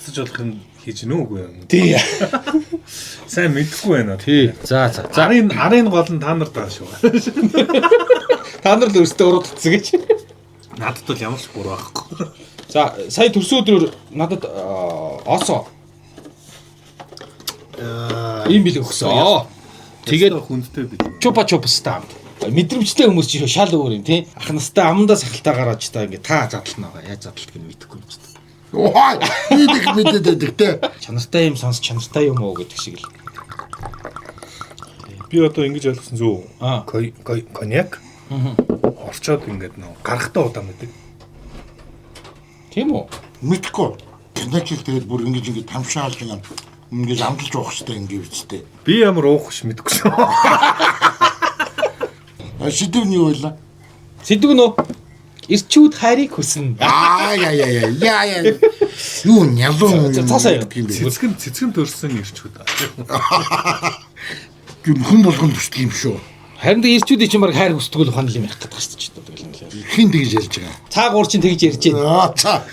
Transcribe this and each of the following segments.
устгаж болох юм хийж гэнэ үгүй юм. Тий. Сайн мэдэхгүй байна. Тий. За. Арын гол нь та нарт байгаа шүү. Та нар л өөрсдөө уруу татсан гэж. Надад бол ямар ч буруу байхгүй. За, сая төрсөн өдрөөр надад осо. Ийм бил өгсөн. Тэгээд хүндтэй бид. Чупа чупста. Мэдрэмжтэй хүмүүс чинь шал өөр юм тий. Ах настай амандаа сахалтаа гараад ч та ингэ та задлана байгаа. Яаж задлах гэж мэдэхгүй юм ч та. Оо, мэдээд те. Чанартай юм сонс чанартай юм уу гэдэг шиг л. Би одоо ингэж ойлгосон зү. Коньяк. Орчоод ингээд нөө гарахтаа удаан байдаг. Тийм үү? Мэдхгүй. Коньякийг тэгээд бүр ингэж тамшаалж ингэж амталж уух хэрэгтэй ингэ үстэй. Би ямар уух ш мэдэхгүй шүү. Сэдв нь юу вэ? Сэдв нь ирчүүд хайрыг хүснэ. Яа. Юу нялуу. Цаасаа Цэцгэн төрсэн ирчүүд. Хүн болгонд төсдөг юм шүү. Харин ирчүүдийн чинь баг хайр хүсдэг л ухаан юм ярих гэдэг шүү дээ. Хин тэгж ярьж байгаа. Цаагуур чинь тэгж ярьж байна. Цаа.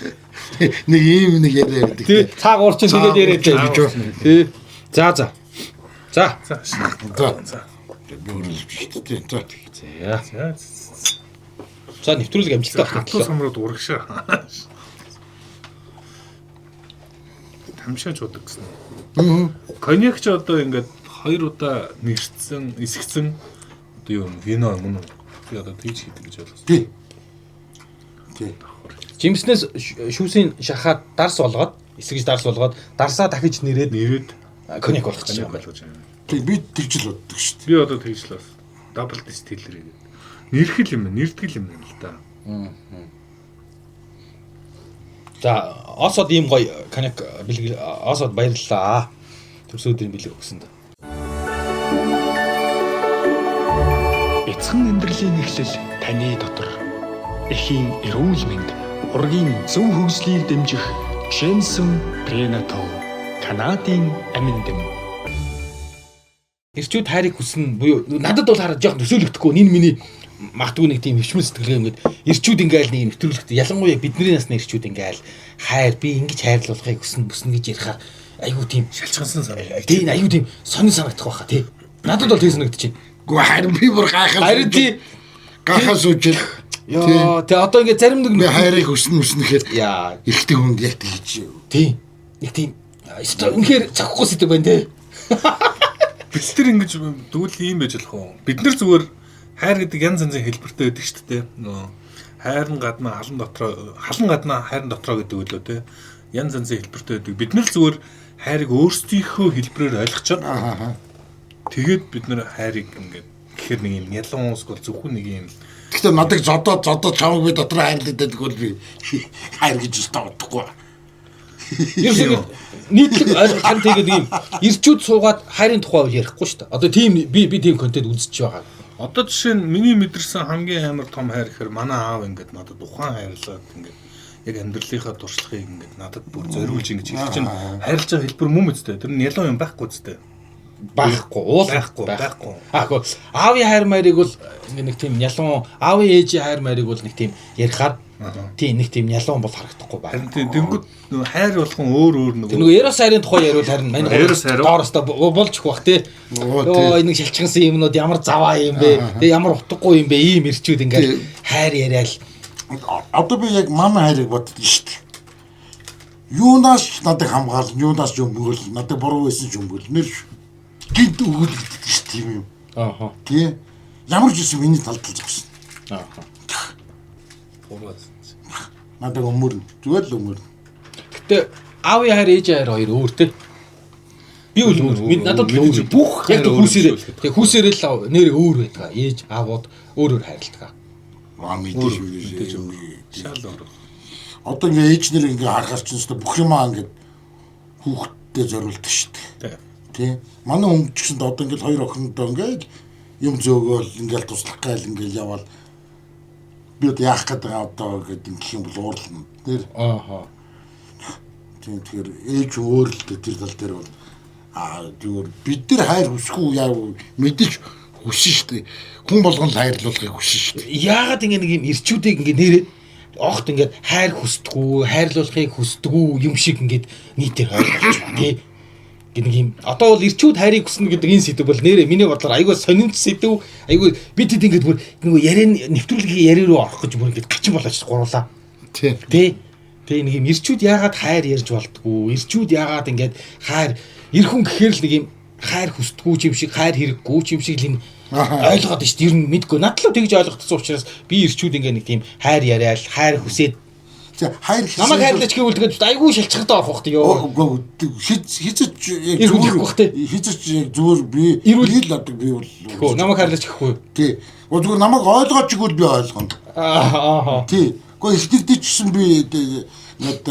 Нэг ийм нэг яриа гэдэг. Тий, цаагуур чинь тэгээд яриад байна. Тий. За. За нэвтрүүлэг амжилттай байна. Хатуу самрууд урагшаа. Тамшааж удаг гэсэн. Коньяк ч одоо ингээд 2 удаа нэрцсэн, эсгцэн одоо юу вино мөн би одоо тийж хийдэг гэж ойлгосон. Тий. Жимснээс шүүсийн шахаад дарс болгоод, эсгэж дарс болгоод, дарсаа дахиж нэрээд коньяк болгочих юм байна. Тий, би тэгж л боддог шүү дээ. Би одоо тэгж л бас дабл дистиллер гэдэг. Нэрхэл юм, нэртгэл юм байна л да. За, осод ийм гоё коньяк бэлэг осод баярлалаа. Төрсөн өдрийн бэлэг өгсөнд. Эцэг амьдралын эхлэл таны дотор. Эхийн эрүүл мэнд, ургийн зөв хөгжлийг дэмжих Jameson Prenatal Канадын амин дэм. Ирчүүд хайрыг хүснэ буюу надад бол хараад жоохон төсөөлөгдөхгүй. Энэ миний магадгүй нэг тийм хөвчмөл сэтгэлгээ ингээд ирчүүд ингээл нэг нэвтрүүлэхдээ ялангуяа бидний насны ирчүүд ингээл хайр би ингэж хайрлуулахыг хүснэ гэж ярихаар айгуу тийм шалчгансан санаа. Тийм айгуу тийм сонир санагдах байхаа тий. Надад бол тийм санагдчихэв. Гэхдээ харин би бүр гайхал. Харин тий гайхал сууж. Яа, тэгээ одоо ингээд зарим нэг хайрыг хүснэ гэхээр яа, ихтэй хүнд яг тэгж. Тийм. Нэг тийм үнэхээр цохихгүй сэтгэв байна тий. Бид нар ингэж дүүл ийм байж болох уу? Бид нар зүгээр хайр гэдэг янз янзын хэлбэртэй байдаг шүү дээ. Нөө хайрн гадна халан гадна хайрн дотроо гэдэг үлээ те. Янз янзын хэлбэртэй байдаг. Бид нар зүгээр хайрыг өөрсдийнхөө хэлбэрээр ойлгочоод тэгээд бид нар хайрыг ингээд гэхэр нэг юм ялан уусгал зөвхөн нэг юм. Гэхдээ надад зодоо чамаг би дотор хайрлаад байдаг бол би хайр гэж бодохгүй. Ерөөсөө нийтлэг харин тэгээд ийм ирчүүд суугаад хайрын тухай ярихгүй шүү дээ. Одоо тийм би тийм контент үзэж байгаа. Одоо жишээ нь миний мэдэрсэн хамгийн амар том хайр гэхээр манай аав ингээд надад ухаан хайрлаад ингээд яг амьдралынхаа туршлагыг ингээд надад бүр зориулж ингэж хэлж чинь хайрлаж байгаа хэлбэр мөн үстэй. Тэр нь ялуу юм байхгүй үстэй. Байхгүй уулахгүй. Аагүй аавын хайр марийг бол нэг тийм ялуу аавын ээжийн хайр марийг бол нэг тийм ярихаар тийм нэг тийм ялуу бол харагдахгүй байна. Харин тэнгууд хайр болгон өөр нөгөө нөгөө Эрос хайрын тухай яриул харин мань доороостой болж их бах тий. Оо энэ шилчгансан юмнууд ямар заваа юм бэ? Тэгээ ямар утгагүй юм бэ? Ийм ирчүүд ингээд хайр яриад одоо би яг мама хайрыг боддог шүү дээ. Юунаас надад хамгаална, юунаас юм бөгөл, надад буруу байсан ч юм бөгөл нэр гинт өгүүлдэг шүү тийм юм. Тий. Ямар ч юм миний талд л зогсон. Надад өмөрн. Зүгээр л өмөрн. Гэтэ аавын хайр ээжийн хайр хоёр өөр те. Би үл өөр. Надад л өөр. Бүх яг хүүсээрээ. Тэгээ хүүсээрээ л нэр өөр байдаг. Ээж аавууд өөр хайрладаг. Мэдээж шал өөр. Одоо ингээ ээж нэр ингээ харахаар ч гэсэн бүх юмаа ингээ хүүхдэд зориулдаг шүү дээ. Тий. Манай хүн ч гэсэн одоо ингээ хоёр охиндоо ингээ юм зөөгөөл ингээл туслах гайл ингээл яваал би одоо яах гээд байгаа одоо гэдэг юм гэх юм бол уурлна. Тэр тийм тэгэхээр ээж өөр л тэр тал дээр бол зүгээр бид нар хайр хүсэхгүй яа мэдээж хүссэн шүү дээ. Хүн болгон хайрлуулахыг хүссэн шүү дээ. Яагаад ингэ нэг юм ирчүүдийг ингэ нэрээ огт ингээд хайр хүсдэггүй, хайрлуулахыг хүсдэггүй юм шиг ингээд нийтээр ойлгож байна тий. Нэг юм одоо бол ирчүүд хайрыг хүснэ гэдэг энэ сэдв бол нэрээ миний бодлоор айгүй сонинч сэдв айгүй бид хэд ингээд бүр нөгөө яриан нэвтрүүлгийн яриа руу орох гэж бүр ингээд гачин болооч гурлаа. Тий. Тий нэг юм ирчүүд яагаад хайр ярьж болдгоо? Ирчүүд яагаад ингээд хайр эр хүн гэхээр л нэг юм хайр хүсдэггүй юм шиг хайр хэрэггүй юм шиг л юм ойлгоод шүү дээ. Ер нь мэдгүй. Надлаа тэгж ойлгохдсон учраас би ирчүүд ингээд нэг тийм хайр яриад хайр хүсээд хайр намайг хайрлаж гэвэл тэгээд айгүй шалчгартаа орох бах ёо. Хизэж яг зүгээр би л одоо би бол Хөө намайг хайрлаж гэхгүй. тий. Зүгээр намайг ойлгооч гэвэл би ойлгоно. Тий. Гэхдээ ихтэй чсэн би нэг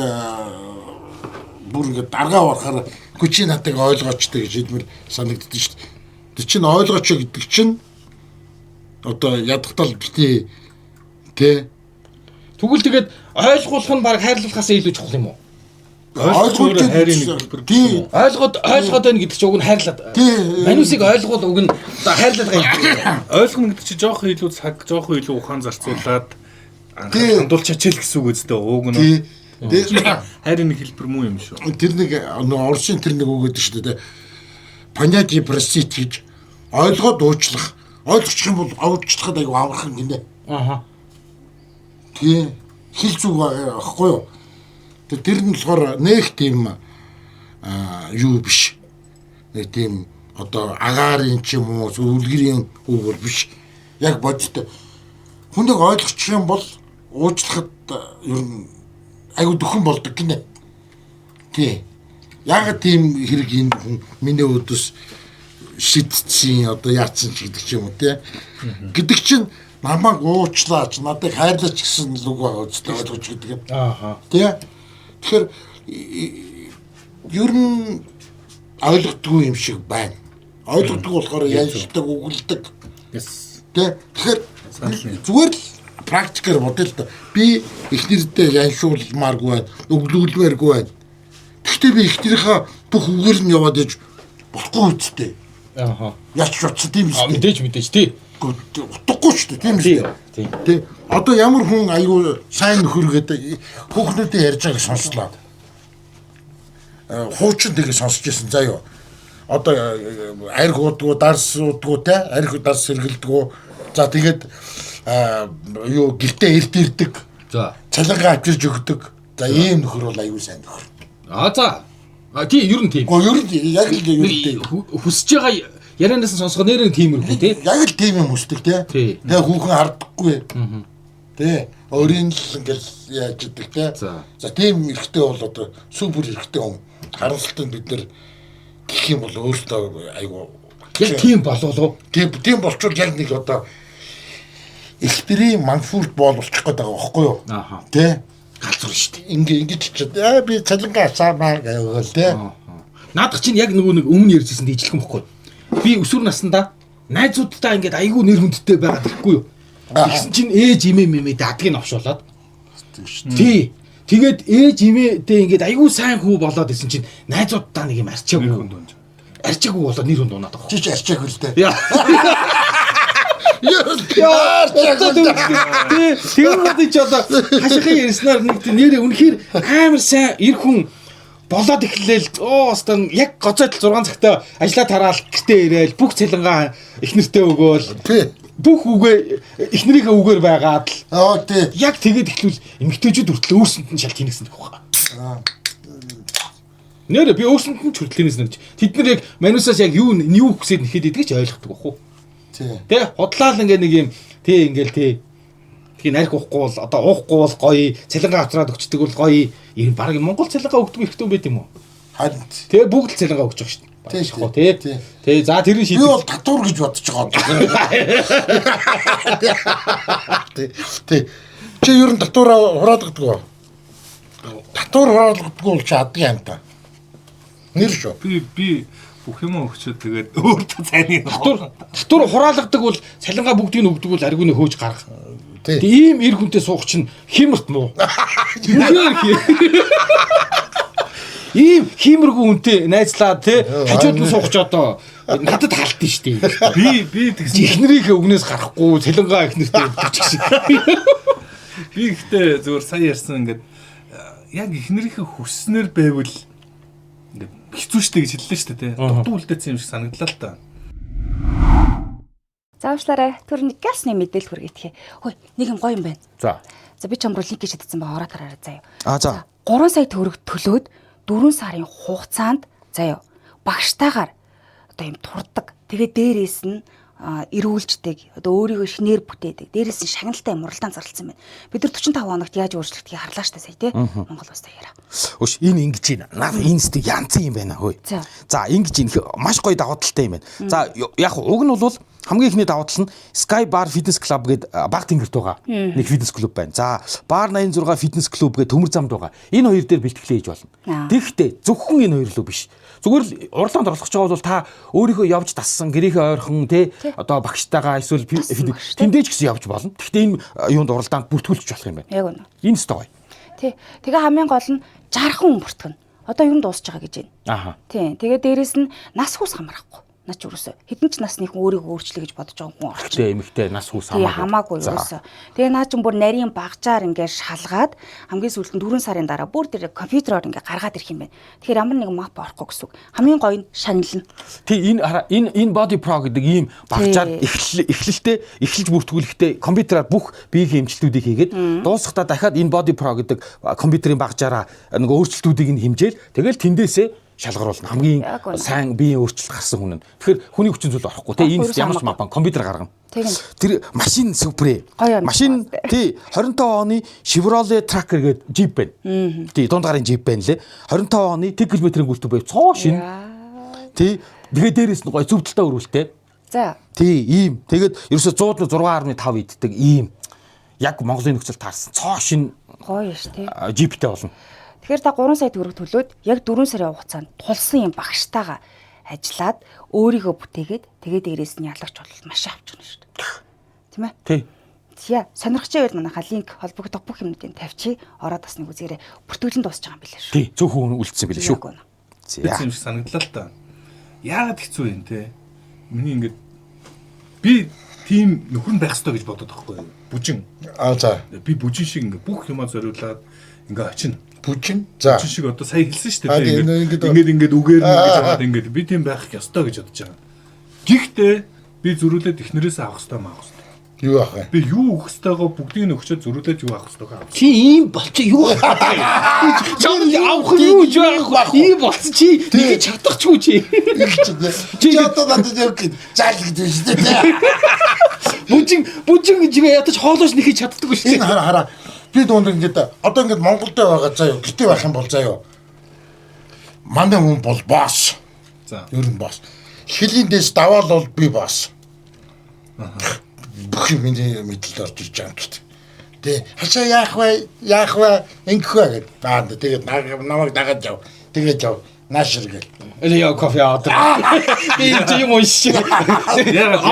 бүр ингэ даргаа орохоор чи надад ойлгоочтой гэж хэлмэл санагддаг шүү дээ. Тэг чин ойлгооч гэдэг чин одоо ядахтал битээ тий. Тэгвэл тэгээд ойлгуулах нь баг хайрлуулахаас илүү чухал юм уу? Ойлгоод хайрын хэлбэр. Тий. Ойлгоод байна гэдэг чинь уг нь хайрлаад. Манусыг ойлгуул уг нь хайрлаад байгаа. Ойлгоно гэдэг чинь жоохон илүү цаг, жоохон илүү ухаан зарцуулаад хандуулж чачээл гэсэн үг үстэй уг нь. Хайрын хэлбэр муу юм шүү. Тэр нэг Орсын тэр нэг үг гэдэг шүү дээ. Понятие просит гэж ойлгоод уучлах. Ойлгочих юм бол уучлахад айгу амархан гинэ. Тий. Хил зүг ахгүй юу? Тэр нь болохоор нэг тийм юу биш. Нэг тийм одоо агаарын ч юм уу үлгэрийн үг бол биш. Яг бодтой. Хүнийг ойлгочих юм бол уучлахад ер нь айгу дөхөн болдог гинэ. Тий. Яг тийм хэрэг энэ миний өдөөс шидсэн одоо яатсан ч гэдэг ч юм уу тий. Гэдэг чинь намайг уучлаач, надад хайрлаач гэсэн үг байгаа үстэй ойлгож гэдэг юм. Тий. Тэгэхээр ер нь ойлгодгүй юм шиг байна. Ойлгодгүй болохоор ялждаг, үгэлдэг. Тий. Тэгэхээр зүгээр л практикээр бодъё л да. Би эхнэрдээ яншуулмааргүй байна, өглөөлмээргүй байна. Гэхдээ би эхнэрийнхээ бүх үгээр нь яваад иж болохгүй үстэй. Яач ч тийм шүү дээ. Мэдээж тий. Утгагүй шүү дээ. Тийм шүү дээ. Тий. Одоо ямар хүн аюу сайн нөхөр гэдэг хүүхнүүдийн ярьж байгааг сонслоо. Хуучин тэгээ сонсч байсан заа юу. Одоо арх уудгүй, дарс уудгүй те, арх дарс сэргэлдэггүй. За тэгээд юу гэртээ эрт ирдэг. За цалингаа авчирж өгдөг. За ийм нөхөр бол аюу сайн нөхөр. За. Тий ер нь тийм. Ер нь яг л ер нь хүсэж байгаа ярианаас нь сонсгоо нэрэн тиймэрхүү тий. Яг л тийм юм хүсдэг тий. Тэгээ хүүхэн харддаггүй. Тий. Өөрийн л ингээл яаж идэг тий. За тийм эрхтэй бол одоо супер эрхтэй хүн. Харамсалтай бид нар гэх юм бол өөртөө айгу яг тийм болов. Тийм болчвол яг нэг одоо эксперим манфурт болчих гээд байгаа байхгүй юу? Тий. Галзуурна шүү дээ. Ингэж чичээд би цалингаа авсаамаа гэвэл тий. Наадах чинь яг нөгөө нэг өмнө ярьжсэн дийжлэх юм бохгүй. Би өсвөр наснда найзуудтай ингээд айгүй нэр хүндтэй байгаа гэхгүй юу. Тэгсэн чинь ээж имээ дадгийг авшуулаад. Тий. Тэгээд ээж имээдээ ингээд айгүй сайн хүү болоод исэн чинь найзуудтай нэг юм арчаагүй. Арчаагүй болоод нэр хүнд унаад байгаа. Чи арчаагүй л дээ. Тэр нь ч одоо хашихын ярьснаар нэг нэрээ үнэхээр амар сайн эр хүн болоод эхлээл оостон яг гоцойдол 6 цагтаа ажлаа тараал гэртээ ирээл бүх цалингаа эхнэртээ өгөөл бүх үгээ эхнэрийнхээ үгээр байгаад л яг тэгээд эхлүүл эмэгтэйчүүд хүртэл өөрсөнд нь шал тийнэсэн гэх юм. Нэрээ би өөрсөнд нь хүртлэнээс нэрч тэд нар яг манусаас яг юу хүсээд нэхэд идэх ч ойлгохгүй бах уу. Тэ худлаал ингээ нэг юм тий ингээл тий тийм арх уухгүй бол одоо уухгүй бол гоё цалингаа авчраад өгчдөг бол гоё юм баг Монгол цалингаа өгдөг ихтэй байт юм уу? Харин тий бүгд цалингаа өгч байгаа шүү дээ. Тий за тэрний шийдэл би бол татвар гэж бодож байгаа. Тий чи ер нь татвараа хураалгадаг уу? Татвар хураалгадаг бол чи аддаг юм та. Нэр шүү. Би бүх юм өгчөөд тэгээд өөртөө цайны татвар хураалгадаг бол цалингаа бүгдийг нь өгдөг бол аргүйний хөөж гаргах. Тийм эр хүнтэй суух чинь химэрт муу. Ийм химэргүй үнтэй найзлаа тий хажууд нь суух ч одоо надад хаалтын шүү дээ. Би тэгсэн ихнэрийнхээ өгнөөс гарахгүй цалингаа ихнэртэй өгдөг шиг. Би ихтэй зүгээр сая ярьсан ингээд яг эхнэрийнхээ хүснээр байвал ингээд хэцүү штэй гэж хэллээ шүү дээ. Дутуу үлдээсэн юм шиг санагдлаа л та. Заавчлаарай. Тэр нэг галсны мэдээлэл хүргэдэг. Хөөе, нэг юм гоё юм байна. За. За би ч амруу линк шидсэн ба ороод хараарай заяа. За. 3 сая төгрөг төлөөд 4 сарын хугацаанд заяа багштайгаар одоо юм турдаг. Тэгээ дээрээс нь эрүүлждэг. Одоо өөрийгөө шинээр бүтээдэг. Дээрээс нь шагналтай муралдаан зарлцсан байна. Бид нар 45 хоногт яаж өөрчлөлтгийг харлаа штэ сая тий. Монгол улстай яриа. Өш энэ ингэж байна. Наад энэ сте янцсан юм байна хөөе. За ингэж энэ маш гоё давуу талтай юм байна. За яг уг нь бол хамгийн ихний давуу тал нь Sky Bar Fitness Club гэдэг баг тэнгэрт байгаа нэг фитнес клуб байна. За Bar 86 Fitness Club гэдэг төмөр замд байгаа. Энэ хоёр дээр бэлтгэлээ хийж болно. Тэгэхдээ зөвхөн энэ хоёр л биш. Зүгээр л уралдаанд оролцож байгаа бол та өөрийнхөө явж тассан гэрээхээ ойрхон те одоо багштайгаа эсвэл тэндэж гэсэн явж болно. Гэхдээ энэ юунд уралдаанд бүртгүүлж болох юм байна. Яг үнэ. Энэ ч гоё. Тий. Тэгээ хамгийн гол нь 60 хүн бүртгэн. Одоо юу дуусч байгаа гэж байна. Аха. Тий. Тэгээ дээрэс нь нас хүс хамрахгүй. Наач юусоо хэдэн ч насны хүн өөрийгөө өөрчлөе гэж бодож байгаа хүн орчих. Тэ эмэгтэй нас хүс хамаагүй юусоо. Тэгээ наа ч бүр нарийн багжаар ингээд шалгаад хамгийн сүүлд нь 4 сарын дараа бүр тэр компьютероор ингээд гаргаад ирэх юм байна. Тэгэхээр ямар нэгэн мап орохгүй гэсэн үг. Хамгийн гоё нь шагнална. Тий энэ Body Pro гэдэг ийм багжаар эхлэлж бүртгүүлэхдээ компьютераар бүх биеийн эмчилтүүдийг хийгээд дуусахдаа дахиад энэ Body Pro гэдэг компьютерийн багжаараа нэг өөрчлөлтүүдийг нь хэмжээл тэгэл тэндээсээ шалгаруулна. Хамгийн сайн биеийн өөрчлөлт гарсан хүн нь. Тэгэхээр хүний хүчин зүйл орохгүй те энэ ямар ч мапан компьютер гаргана. Тэр машин супер. Машин тий 25 оны Chevrolet Tracker гэдэг Jeep байна. Тий дунд гарын Jeep байна лээ. 25 оны 1 км-ийн гүйлтүү байв. Цоо шин. Тий тэгээ дээрээс нь гоё зөвдөлтөй өрүүлтэй. За. Тий ийм. Тэгээд ерөөсө 106.5 иддэг ийм. Яг Монголын нөхцөл таарсан. Цоо шин гоё ш тий. Jeep-тэй болно. Тэгэхээр та 3 сая төгрөг төлөөд яг 4 сарын хугацаанд тулсан юм багштайгаа ажиллаад өөрийгөө бүтээгээд тэгээд дээрээс нь ялагч бол маш авч гэнэ шүү дээ. Тийм ээ? Тий. Тийә сонирхч байвал манайха линк холбогдох бүх юмнуудыг тавьчих. Ороод бас нэг үзээрэй. Бүртгүүлэн дуусч байгаа юм билээ шүү. Тий. Зөвхөн үлдсэн билээ шүү. Тэгсэн юм шиг санагдлаа л та. Яагаад хэцүү юм те? Миний ингээд би тийм нөхөр байх ёстой гэж бодоод байхгүй юу? Бүжин. За. Би бүжин шиг ингээд бүх юмаа зориулаад ингээд очино. Бүжин. За. Бүжин шиг одоо сая хэлсэн шүү дээ. Ингээд үгээр нь гэж аваад ингээд би тийм байх ёстой гэж бодож байгаа. Гэхдээ би зөрүүлээд ихнэрээс авах ёстой маа авах ёстой. Юу авах вэ? Би юу өгөх ёстойгоо бүгдийг нь өгчөөд зөрүүлээд юу авах ёстойгоо авах. Чи ийм болчих юу хаа. Чамд авах юу ч байхгүй. Ийм болц чи нэг чадахчгүй чи. Чи одоо надад яг заал гэдэг юм шүү дээ. Бүжин гэж ядаж хоолооч нэхэж чаддаггүй шүү. Энэ хараа. Би дунд ингээд одоо ингээд Монголд байгаа заяа гэртээ байх юм бол заяа. Манай хүн бол босс. За. Ер нь босс. Хилийн дэс даваал бол би босс. Бүх юм мэдлэл орж ирж байгаа юм шүү дээ. Тэ хашаа яах вэ? Ингэх вэ гэдэг. Тэгээд намайг дагаад яв. Тэгээд яв. Наашир гэл. Яа кофе аваад. Би юм уншиж. Яг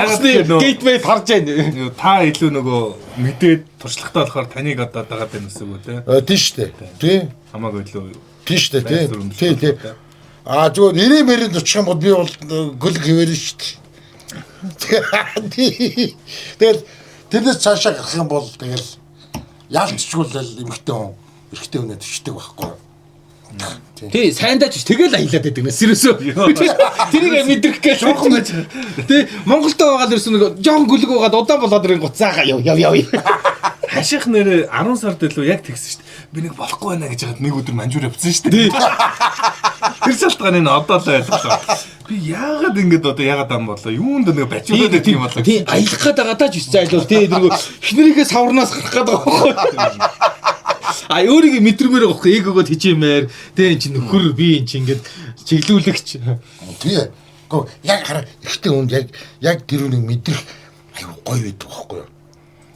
гейтвей харж байна. Та илүү нөгөө мэдээд туршлагатай болохоор таныг одоо дагаад байна гэсэн үг үү те? Тийм шүү дээ. Тий. Хамаагүй илүү. Тийм шүү дээ. Тий. Зүгээр нэрээ мэрийн очих юм бол би бол гөл хэвэрэн шүү дээ. Тэгэл тэрнээс цаашаа гарах юм бол тэгэл яалтчгуулал эмхтэй хүн эрэгтэй хүнээ төвчдөг байхгүй юу? Тий, сайндаач тэгэл аялаад байдаг нэс ерөөсөө. Тэрийг мэдрэх гэж жоохон байж. Тий, Монголд байгаа л ерөөсөө нэг жоон гүлэг байгаад удаан болоод ирэн гуцаага яв. Хаших нэр 10 сард илүү яг тэгсэн шүү дээ. Би нэг болохгүй байна гэж хаад нэг өдөр манжуур явцсан шүү дээ. Тэр шалтгааны нь одоо л ойлголоо. Би яагаад ингэж одоо яагаад ам болоо? Юунд нэг бачуулаад байдаг юм болоо. Тий, аялах гээд байгаа даа ч биш зайлуул. Тий, нөгөө эхнэрийнхээ саврнаас гарах гээд байгаа байхгүй. А өөрийг мэдрэмээр байгаа хөөх эгөгөд хижимээр тэ эн чинь нөхөр би эн чинь ингээд чиглүүлэгч. Тий. Гоо яг хараа ихтэй хүнд яг тэр үнийг мэдрэх аюу гоё байдаг байхгүй юу?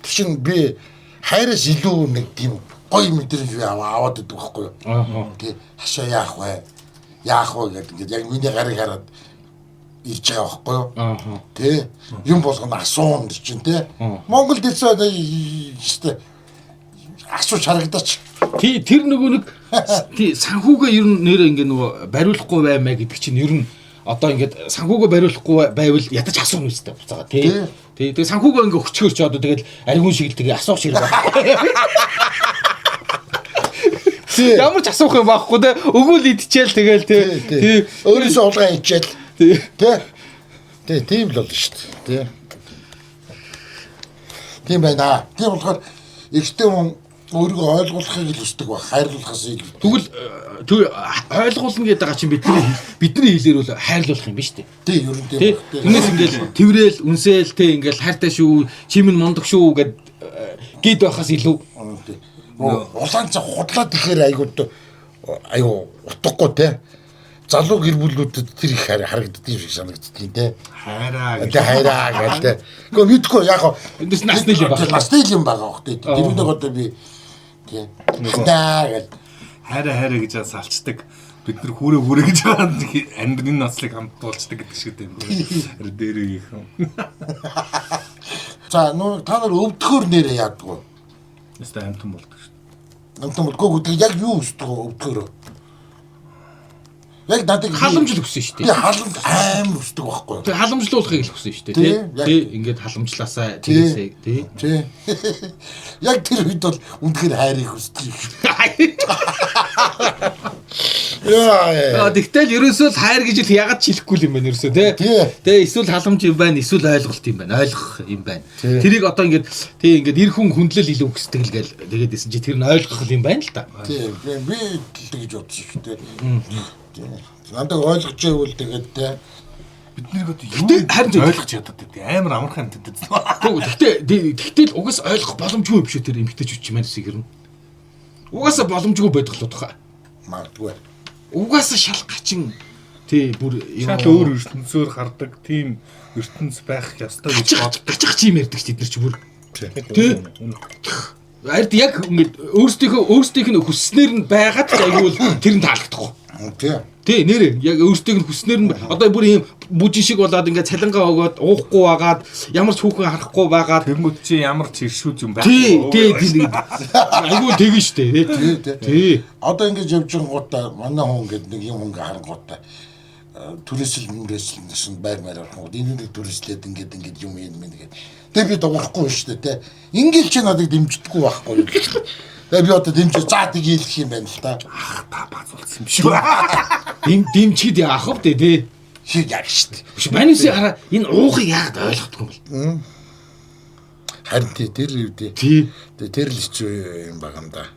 Тэр чинь би хайраас илүү нэг тийм гоё мэдрэмж аваад байдаг байхгүй юу? Тий. Хашаа яах вэ? Гэдэг ингээд яг миний гарыг хараад ирж байгаа байхгүй юу? Тий. Юм болгоно асуун чинь тий. Монгол дэцээ өстэй асууж харагдаач. Тий, тэр нөгөө нэг тий санхүүгээ ер нь нэрээ ингээ нөгөө бариулахгүй баймаа гэдэг чинь ер нь одоо ингээд санхүүгөө бариулахгүй байвал ядаж асууна үстэй буцаага тий. Тэгээ санхүүгөө ингээд өчгөрч одоо тэгэл ариун шиг л тэгээ асуух шиг байна. Ямар ч асуух юм байхгүй те. Өгөөл идчихэл тэгэл тий. Өөрөөсөө улгаан ичээл. Тий. Тийм л болно шүү дээ. Тийм байна. Тийм болохоор ихтэй хүн өөрийгөө ойлгуулахыг л хүсдэг ба хайрлуулахаас илүү. Тэгвэл ойлгуулна гэдэг байгаа чинь бидний хэлээр бол хайрлуулах юм биш үү? Тий, ер нь тийм. Тэрнээс ингээл тэрвэл үнсээл те ингээл хайртай шүү, чим нь мондог шүү гэд байхаас илүү. Улаан цаа худлаад ихээр аюу утгагүй те. Залуу гэр бүлүүдэд тэр их харагддаг юм шиг санагддаг те. Хайраа гэдэг. Гэхдээ мэдгүй яг эндээс насны юм байна. Насны юм байгаа хөх те. Тэрнийг одоо би тий. хайраа гэж салцдаг. Бид нар хүрээ гэж амьдрын наслыг хамт болцдог гэдэг шиг тийм. Дээр их юм. За та нар өвдөхөр нэрээ яадаг вэ? Яста амтан болдог шүү. Амтан болдгоо гэдэг яг юу өсдөг өвдөхөр? Яг надад халамжл өгсөн шүү дээ. Би халамж амар өсдөг байхгүй. Тэгээ халамжлуулахыг л өгсөн шүү дээ, тий. Ингээд халамжлаасаа тэрээсээ тий. Яг тэр үед бол үнэхээр хайрыг өсдөг юм. Яа. Тэгтэл ерөөсөө л хайр гэж ягаад хэлэхгүй юм бэ ерөөсөө тий. Тэгээ эсвэл халамж юм байна, эсвэл ойлголт юм байна, ойлгох юм байна. Тэрийг одоо ингээд тий ингээд эр хүн хүндлэл илүү өсдөг л гээл тэгээд исэн чи тэр нь ойлгох юм байна л та. Тий. Би тэгж бодсон шүү дээ. Надад ойлгож байвал тэгээд те бид нэг одоо юу ойлгож яддаг амар амархан амтдаг. Тэгтэл угаас ойлгох боломжгүй биш үү тэр эмгтээчүүд ч маань сэгэрнэ. Угаасаа боломжгүй байдаг л утга. Магадгүй. Угаасаа шал гачин тий бүр шал өөр ертөнцөөр хардаг тийм ертөнц байх ёстой гэж боддог. Гачих чим ярьдаг ч тэд нар ч бүр тий. Ард яг ингэ өөрсдийнх нь хүснээр нь байгаад айгүй тэр нь таалагдахгүй. Тий нэрээ яг өөрсдийнх нь хүснээр нь одоо бүр ийм бүжин шиг болоод ингээ цалингаа өгөөд уухгүй байгаад ямар ч хүүхэн харахгүй байгаад тэрмүүд чи ямар ч иршүүж юм байх. Тий айгүй тэгэн штэ тий. Одоо ингээ явж гоота манай хүн гэдэг нэг юм ингээ харангуутай түрээсэл нэсэн байр авах. Энэ нэг түрээслээд ингээд юм юм гээд. Тэгээ би дуурахгүй штэ те. Ингээл чи надыг дэмждэггүй байхгүй юу. Тэгээ би одоо дэмжиж заа тийг хэлэх юм байна л та. Та базуулсан юм шүү. Дэмчихэд яах вэ тий. Шиг яг штэ. Биш манайс хараа энэ уухыг яагаад ойлгохгүй юм бол. Харин тэр үедээ. Тий. Тэр л хэцүү юм байгаа юм да.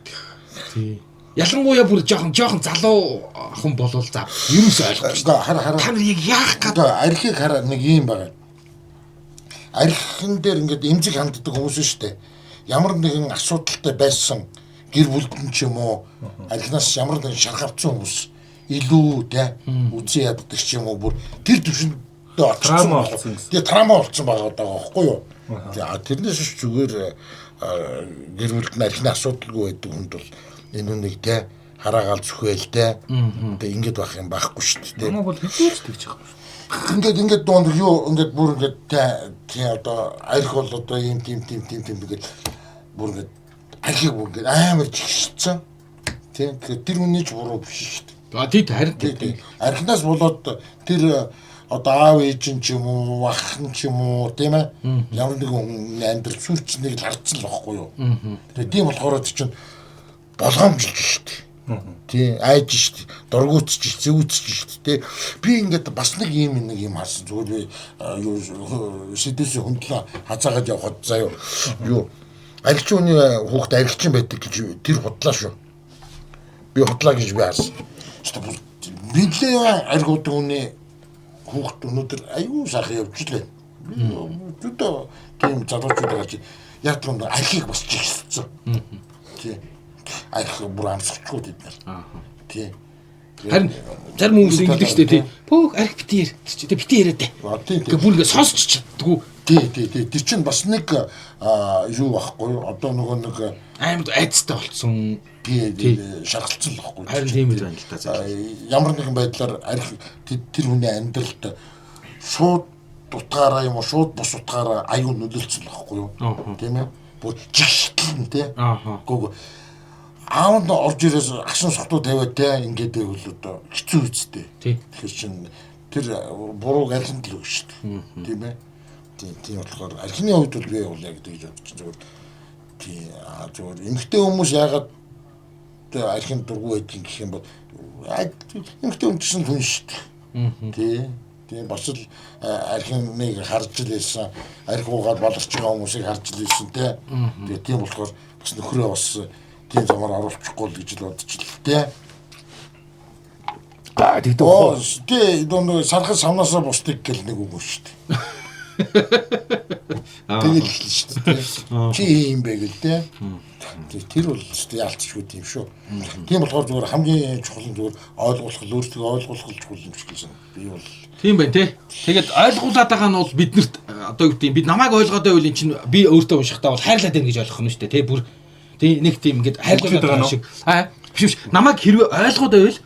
Тий. Ялангуяа бүр жоохон залуу хүн болвол за ерөөсөө ойлгохгүй шүү. Хараа. Та нар яг яах гээд архийг хараа нэг юм байгаа. Архин дээр ингээд эмзэг ханддаг хүмүүс шүү дээ. Ямар нэгэн асуудалтай байсан гэр бүлдэн ч юм уу архинаас ямар нэгэн шаргавцсан хүмүүс илүү те үзээ яддаг ч юм уу бүр тэр төвшөндөө трама болсон. Тэгээ трама болсон байгаа байхгүй юу? За тэрнээс зүгээр гэр бүлд нь архины асуудалгүй байдаг хүнд бол энэ нэг те хараагаал зүхэл те тэгээ ингэж байх юм байхгүй шүү дээ. Намаа бол хэлж тэгж байгаа. Ингээд доонд юу ингээд бүр ингээд тий одоо арх бол одоо ийм тийм гэдэг бүр ингээд архийг бүр ингээд амар жигшсэн тий тэр үний ч буруу биш шүү дээ. Тий харин тий архинаас болоод тэр одоо аав ээж ч юм уу ах ч юм уу тийм ээ ямар нэгэн амьдрал сүрчнийг л харцсан л байхгүй юу. Тэгээ тийм болохоор чинь болгоомжилж шүү дээ. Тий айж штт дургуутч зүүцч штт тий би ингээд бас нэг юм харсан зүгээр би юу сэдвээс хөндлөө хазаагаад явхад заа юу архичууны хүүхд архичин байдаг гэж тэр худлаа шүү би худлаа гэж би харсан штт бидлээ архиуд үүний хүүхд өнөөдөр аюу сайхан явж лээ зүдөө тийм залуучууд байгаа чи яг тийм архийг бас жигссэн тий арх бүр амсчихгүй бид нар. Тий. Харин зарим хүмүүс ингэдэг штэ тий. Пөөх арх битээр яриад дээ. Ингээ бүр ингээ сонсч чаддгүй. Тий. Тэр чинь бас нэг юу байхгүй юу? Одоо нөгөө нэг аймд айцтай болцсон. Тий. Шаргалцсан л байхгүй. Харин тийм л байна л та. Ямар нэгэн байдлаар арх тэр хүний амьдралд шууд утгаараа юм уу шууд бус утгаараа аюу нөлөөлсөн л байхгүй юу? Тийм ээ. Бүр жигшгэлэн тий. Гүг аавд орж ирээс агшин сотууд тавиад те ингээд байвал одоо хэцүү үстэй. Тэгэхээр чин тэр бурууг архинд л өгч шүү дээ. Тийм ээ. Тийм болохоор архины хувьд бол би бол яг тэгж бодож зүгээр зүгээр эмэгтэй хүмүүс яагаад архинд дургүй байдгийг гэх юм бол эмэгтэй хүн чинь хүн шүү дээ. Тийм бас л архиныг харж л байсан, архи уугаад боловч байгаа хүмүүсийг харж л байсан те. Тэгээ тийм болохоор бас нөхрөө бас тийм замаар оруулчихгүй л гэж л бодож л те. Тэгээ дөө сархад самнаасаа бусдыг гэл нэг үг шүү дээ. Тэгэл эхэлнэ шүү дээ. Чи юм бэ гэл те. Тэр бол өстой яалтчгүй тийм шүү. Тийм болохоор зүгээр хамгийн чухал нь зүгээр ойлгуулах, өөрсдөө ойлгуулах чухал юм шиг хэлсэн. Би бол тийм байна те. Тэгээд ойлгуулад байгаа нь бол биднэрт одоо юу гэдэг бид намайг ойлгоод байвал эн чинь би өөртөө уншихтаа бол хайрлаад байна гэж ойлгох нь шүү дээ те. Бүр тийм нэг тийм ингээд хайрлаад байгаа шиг. Биш намайг хэрвээ ойлгоод байвал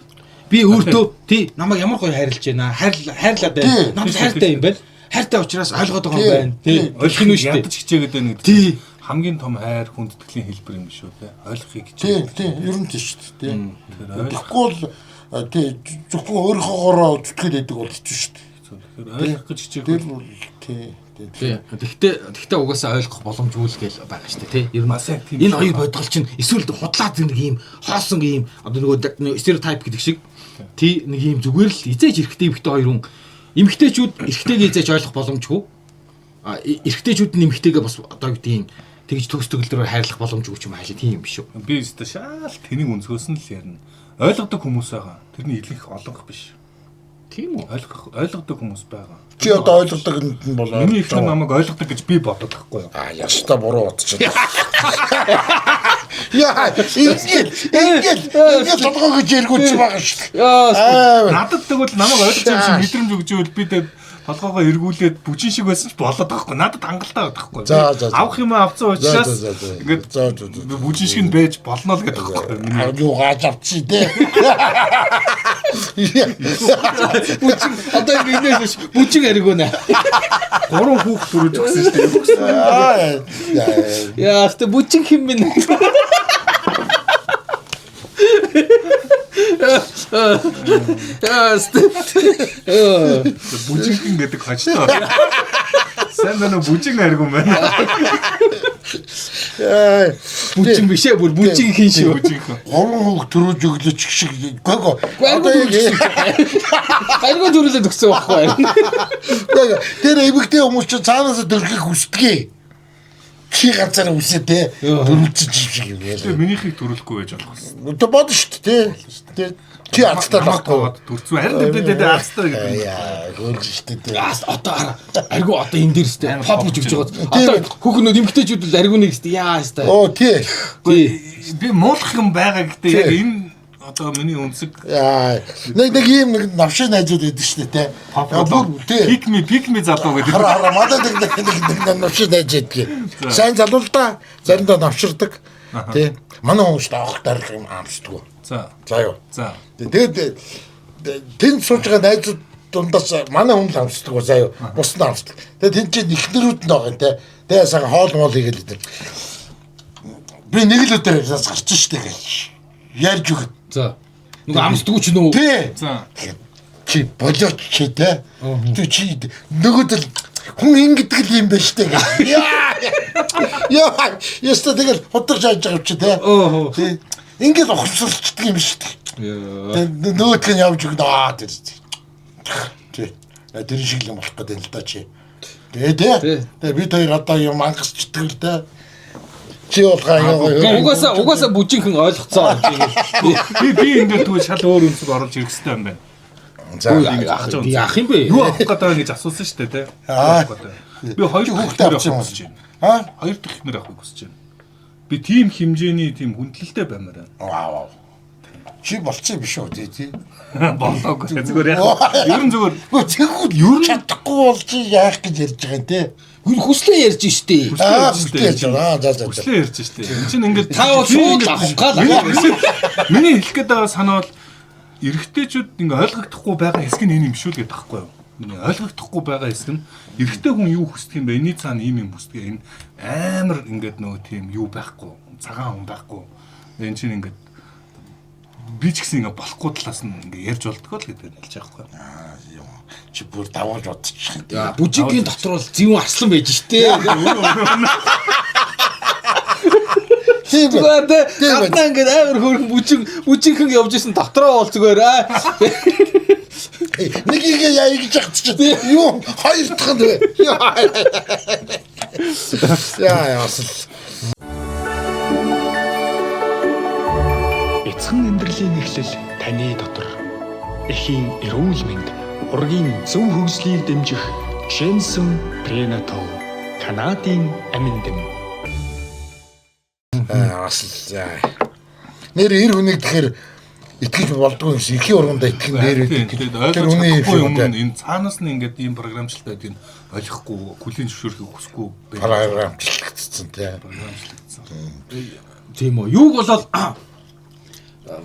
би өөртөө тий намайг ямар гоё хайрлаж байна. Хайрлаад байна. Намайг хайртай юм байна. Хайртай учраас ойлгоод байгаа юм байна. Тий ойлгох нь шүү дээ. Ядаж хичээгээд байна гэдэг. Тий хамгийн том хайр хүндэтгэлийн хэлбэр юм шүү те. Ойлгохыг хичээ. Тий ер нь тийш шүү дээ. Тэгэхгүй л тий зөвхөн өөрийнхоогоо зүтгэл өгдөг бол хэцүү шүү дээ. Тэгэхээр ойлгох гэж хичээх. Тэр бол тий. Тэгэхдээ угаасаа ойлгох боломжгүй л гэж байгаа шүү дээ тий. Ер нь энэ хоёр бодгол чинь эсвэл худлаад нэг юм хоосон юм одоо нөгөө стереотип гэдэг шиг тий нэг юм зүгээр л эзэж эрэгтэй эмэгтэй хоёр хүн эмэгтэйчүүд эрэгтэйгээ эзэж ойлгох боломжгүй. Эрэгтэйчүүд нь эмэгтэйгээ бас одоо гэдгийг тэгж төгс төгөлдрөөр хайрлах боломжгүй ч юм аа тийм юм биш үү. Би өөртөө шал тэнийг өнцгөөс нь л ярина. Ойлгодог хүмүүс байгаа. Тэрний илэнх олонх биш. Тийм үү? Ойлгодог хүмүүс байгаа. Чи одоо ойлгодог нь болоо. Миний их намайг ойлгодог гэж би боддог байхгүй юу? Яш та буруу бодчиход. Яа, ингээд толгой гэж эргүүлж байгаа шүү. Надад тэгвэл намайг ойлгож байгаа шиг мэдрэмж өгч ивэл би тэгээд толгоогоо эргүүлээд бүжин шиг байсан ч болоод байгаа байхгүй. Надад хангалттай байдаг байхгүй. Авах юм авцсан учраас ингээд бүжин шиг нь байж болно л гэдэг байхгүй. Юу gaaj авчих тий. Бүжин одоо инээс бүжин ариг өнө. 3 хүүхд төрөж өгсөн шүү дээ. Яа, тэ бүжин хэм минь. Бүжин гэдэг хачтаа. Сайн байна уу бүжин ариг юм байна. Бүжин бишээ бүр бүжин хийн шүү. 3 хүүхд төрөөж өглөөч шиг гоо. Одоо ариг төрүүлээд өгсөн байхгүй. Тэр эмэгтэй хүмүүс ч цаанаас дөрхийг хүсдэг. Чи ганцаараа үсээ те дөрүүлчих шиг юм яа. Тэгээ минийхийг төрүүлэхгүй байж болох юм. Одоо бодно шүү дээ те. Чи ацтай байхгүй. Төрцөө харин дэдээ ацтай гэдэг. Яа, гөрж шүү дээ. Одоо аргу одоо энэ дээр сте pop гэж өгч байгаа. Одоо хүүхнүүд эмгтээчүүд л аргуныг сте яа сте. Оо тий. Би муулах юм байгаа гэдэг яг энэ одоо миний өнцөг. Яа. Нэг ийм нэг навшиг найзууд байдаг шүү дээ те. Пикми залуу гэдэг. Хараа мадад нэг навшиг найз байдаг. Сайн залуу л да. Заримдаа навширдаг. Тий. Манай хүмүүс таахтаар юм аамсдаг. За юу. За. Тэгээд тэнд сууж байгаа найзууд дундаас манай хүн амсдаг заа юу. Бус нь амсдаг. Тэгээд тэнд чинь ихнэрүүд нь байгаа юм те. Тэгээд сага хоол моол хийгээл идэв. Би нэг л өдөр явсаас гарч штэ гэж. Ярьж өгöd. За. Нүг амсдаггүй ч нөө. Тий. За. Чи болооч чи те. Тэ чи нөгөөдөл хүн ингэдэг л юм байна штэ гэж. Яа. Яста тэгэл хотор шааж байгаа чи те. Тий. Ингээд ухамсарлцдаг юм шүү дээ. Нөгөөх нь явж өгнө тэр. Тэр шиг юм болох гэдэг л да чи. Тэгээ бид хоёр одоо юм ангасчдаг л да. Чи болгоо угаасаа бүжинхэн ойлгоцоо. Би энэ тэгвэл шал өөр өнцөг оруулж ирэх хэрэгтэй юм байна. За яах юм бэ? Юу авах гэдэг гэж асуусан шүү дээ те. Би хоёр хүүхдээ авах гэж байна. Хоёр дахь ихнэр авахыг хүсэж байна. Би тийм хэмжээний тийм хүндлэлтэй баймаар байна. Вау. Чи болчих биш үү тий? Болоогүй. Зүгээр яг ер нь зүгээр тэгвэл ер нь чадахгүй бол чи яах гэж ярьж байгаа юм те. Хүслээ ярьж штэ. Хүслээ ярьж байгаа. За. Хүслээ ярьж штэ. Энд чинь ингээд таа шууд авах гал. Миний хэлэх гээд байгаа санаа бол эрэгтэйчүүд ингээ ойлгогдохгүй байгаа хэсэг нь энэ юм шүү л гэдэг таахгүй юу? Миний ойлгогдохгүй байгаа хэсэг нь эрэгтэй хүн юу хүсдэг юм бэ? Эний цаана ийм юм хүсдэг. Энэ амар ингээд нөгөө тийм юу байхгүй. Цагаан хүн байхгүй. Энэ чинь ингээд би ч гэсэн ингээ болохгүй талаас нь ингээ ярьж болдгоо л гэдэг хэлж байгаа байхгүй. чи бүр давуулж бодчих. Яа, бүжигийн дотор бол зөв арслан байж штэ. Тийм үү. Гаднаа ингээд амар хөргөн бүжигхэн явж исэн дотроо бол зүгээр аа. Нэг их яа гэж хацчих. Юу хоёр дахь нь вэ? Яа яасан. Эцэг амьдралын эхлэл таны дотор. Эхийн эрүүл мэнд ургийн зөв хөгжлийг дэмжих Jameson Prenatal Канадын амин дэм. Асал. Нэр эр хүнийг тэгэхээр итгэж болдгоо гэсэн эрхийн ургамдаа итгэх нэр тэгээд ойлгохгүй юм энэ цаанаас нь ингээд ийм програмчлалтай байдгийг ойлгохгүй хүлийн зөвшөөрөхийг хүсэхгүй програмчлагдсан тийм. Тийм үү. Юуг болоод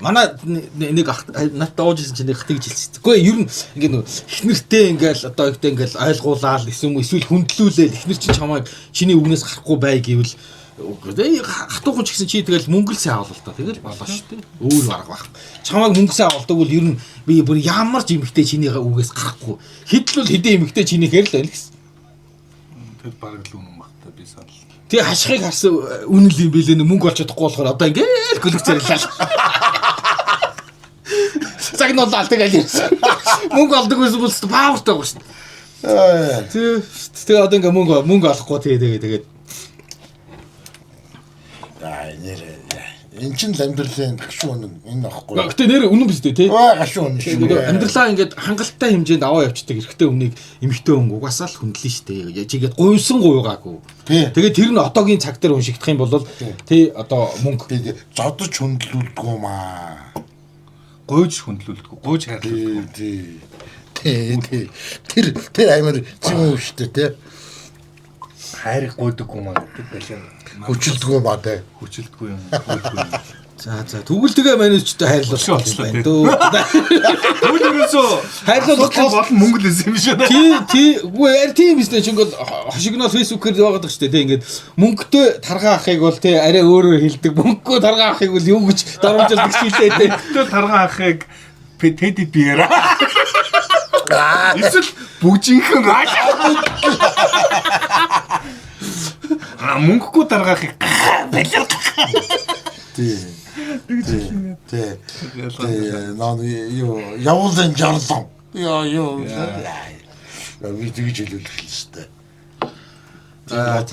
манай нэг надад оожсэн чинь нэг тэгж хэлсэн. Гэхдээ ер нь ингээд нэг эхнэртэй ингээл одоо ихтэй ингээл ойлгуулаад эсвэл хүндлүүлээл эхнэр чинь чамайг чиний үгнээс гарахгүй бай гэвэл хатуухан ч гэсэн чи тэгэл мөнгөлсэй авал л та тэгэл болоо шүү дээ. Өөр бараг баг. Чамайг мөнгөсэй авалдаг бол ер нь би бүр ямар ч эмэгтэй чиний үгээс гарахгүй. Хэдл бол хэдэн эмэгтэй чинийхээр л байл гэсэн. Тэгэл бараг л үнэн багтаа би санал. Тэгээ хашхыг харсан үнэл юм билээ мөнгө олж чадахгүй болохоор одоо ингээл гөлөг зэрлээ. Загнуулаад тэгэл ярьсан. Мөнгө олдог байсан бол павертай байгаа шүү дээ. Тэгээ одоо ингээ мөнгө олохгүй тэгээд нэр энэ чинь амьдралын гашуун энэ аахгүй. Гэтэ нэр үнэн биз дээ тий. Гашуун шүү. Амьдралаа ингээд хангалттай хэмжээнд аваа явчихдаг эрэгтэй өмнөийг эмэгтэй хүн угаасаа л хүндлэн штэ. Чигээд гуйсан гуйгаагүй. Тэгээд тэр нь одоогийн цаг дээр уншигдах юм бол тий одоо мөнгө зодож хүндлүүлдэг юм аа. Гуйж хүндлүүлдэг. Гуйж хайрлуулдаг. Тэр амар зэм үү штэ тий. Хайрыг гуйдаг юм аа гэдэг байлаа. Хүчилдэггүй бадаа. Хүчилдэггүй юм. За тэгвэл тэгээ манайчтай хайрлуулах юм байна дөө. Тэгвэл ерөөсөө хайрлуулах болон мөнгө л юм шиг. Тий. Үгүй яар тийм бизнес чинь бол хошигноо фэйсбүүкээр яваадаг шүү дээ. Ингээд мөнгөтэй таргаа ахыг бол тий арай өөрөөр хэлдэг. Мөнгөгүй таргаа ахыг бол юу гэж дарамжилдаг хэлээ тий. Мөнгөтэй таргаа ахыг теди биера. Эсвэл бүжинхэн мөнгөгүй даргаахыг байлаа. Тий. Наа юу явуулын жарлам. Юу. Би тэгж хэлүүлэх хэлжтэй. За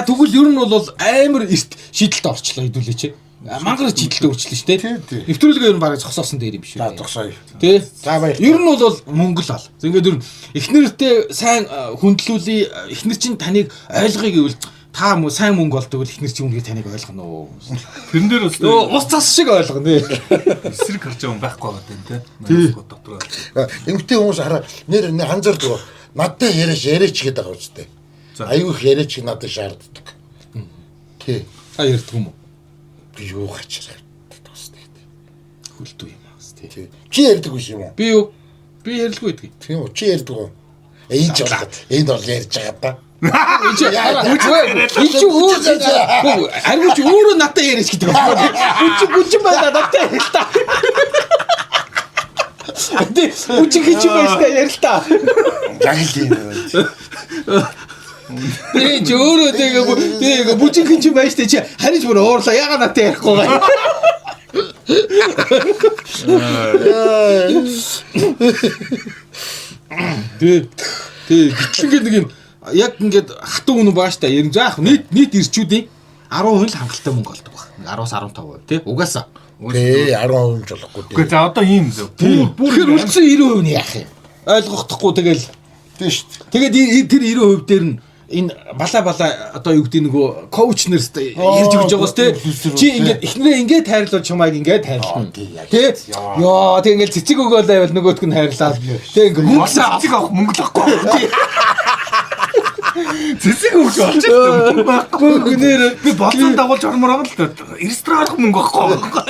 тэгвэл ер нь бол амар эрт шийдэлд орчлоо хэдүүлээч. Мангар шийдэлд өөрчлөө шүү дээ. Нэвтрүүлгээ ер нь бараг зогсоосон дээр юм биш үү? Зогсоё. Тий. За баяр. Ер нь бол мөнгө л ал. Ингээд ер нь эхнэртэй сайн хүндлүүлээ. Эхнэр чинь таныг ойлгоё гэвэл та сайн мөнгө олдог бол эхнэр чинь үнээр таныг ойлгоно уу? Тэрэн дээр бас ус цас шиг ойлгоно. эсрэг харж байгаа юм байхгүй байгаа тийм тий. Дотроо. Эмэгтэй хүмүүс хараа нэр ханзардаг. Надтай яриач гэдэг байгаа үстэй. Аюу их яриач надад шаарддаг. Тий. Та ярьдаг юм уу? Би юу хачраад тасдаг. Хүлдүү юм аа тий. Чи ярьдаг биш юм уу? Би юу? Би ярьлгүй гэдэг. Тийм үү? Чи ярьдаг уу? Энд бол ярьж байгаа та. Энд чи өөр аргууч өөрөө надад яриач гэдэг юм. Бүжиг байна надад ярил та. Бүжиг хийж байж та ярил та. Яг л юм. Тэг өөрөө тэгээ бүжиг хийж байж та чи хариж бүр уурлаа яга надад ярихгүй гай. Тэг нэг юм яг ингээд хатуу үнэн бааш та ярин заах нийт ирчүүдийн 10% л хангалттай мөнгө олдог баг. 10-15% тий угаасаа. Тий 10% ч болохгүй. Гэхдээ за одоо ийм зөв. Тэгэхээр үлдсэн 90% нь яах юм? Ойлгохдохгүй тэгэл тий шүү дээ. Тэгээд тэр 90% дээр нь энэ бала одоо юу гэдэг нөгөө коуч нарт ярьж өгч байгаас тий чи ингээд эхнэрээ ингээд хайрлуулж чамайг ингээд хайрлана тий ёо тий ингээд цэцэг өгөөл байвал нөгөөтг нь хайрлаа тий ингээд цэцэг авах мөнгө л авахгүй цэцэг өгч олчихсан байхгүй гэнээр би болцсон дагуулж ормоор байгаа л да ресторан мөнгө авахгүй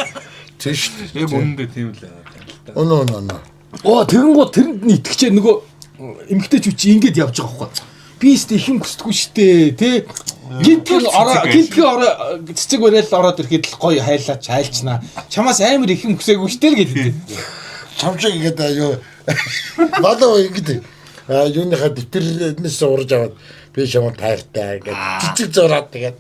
тий шүү дээ яг үнэндээ тийм л байна өнөө тэгэнгუთ тэрэнд нь итгэжээ нөгөө эмгтээчүүд чи ингээд явж байгаа байхгүй би ихэнх ихэн хүсдэггүй штэ тий гинтгэл ороо цэцэг барайл ороод ирэхэд л гоё хайлаач хайлчнаа чамаас амар ихэн хүсээгүй штэ л гэдэг. Шавжиг гэдэг юу болоо ингэдэг. Юуныхаа дэвтэрнээс урж аваад би шамд таартай гэж цэцэг зураад тэгээд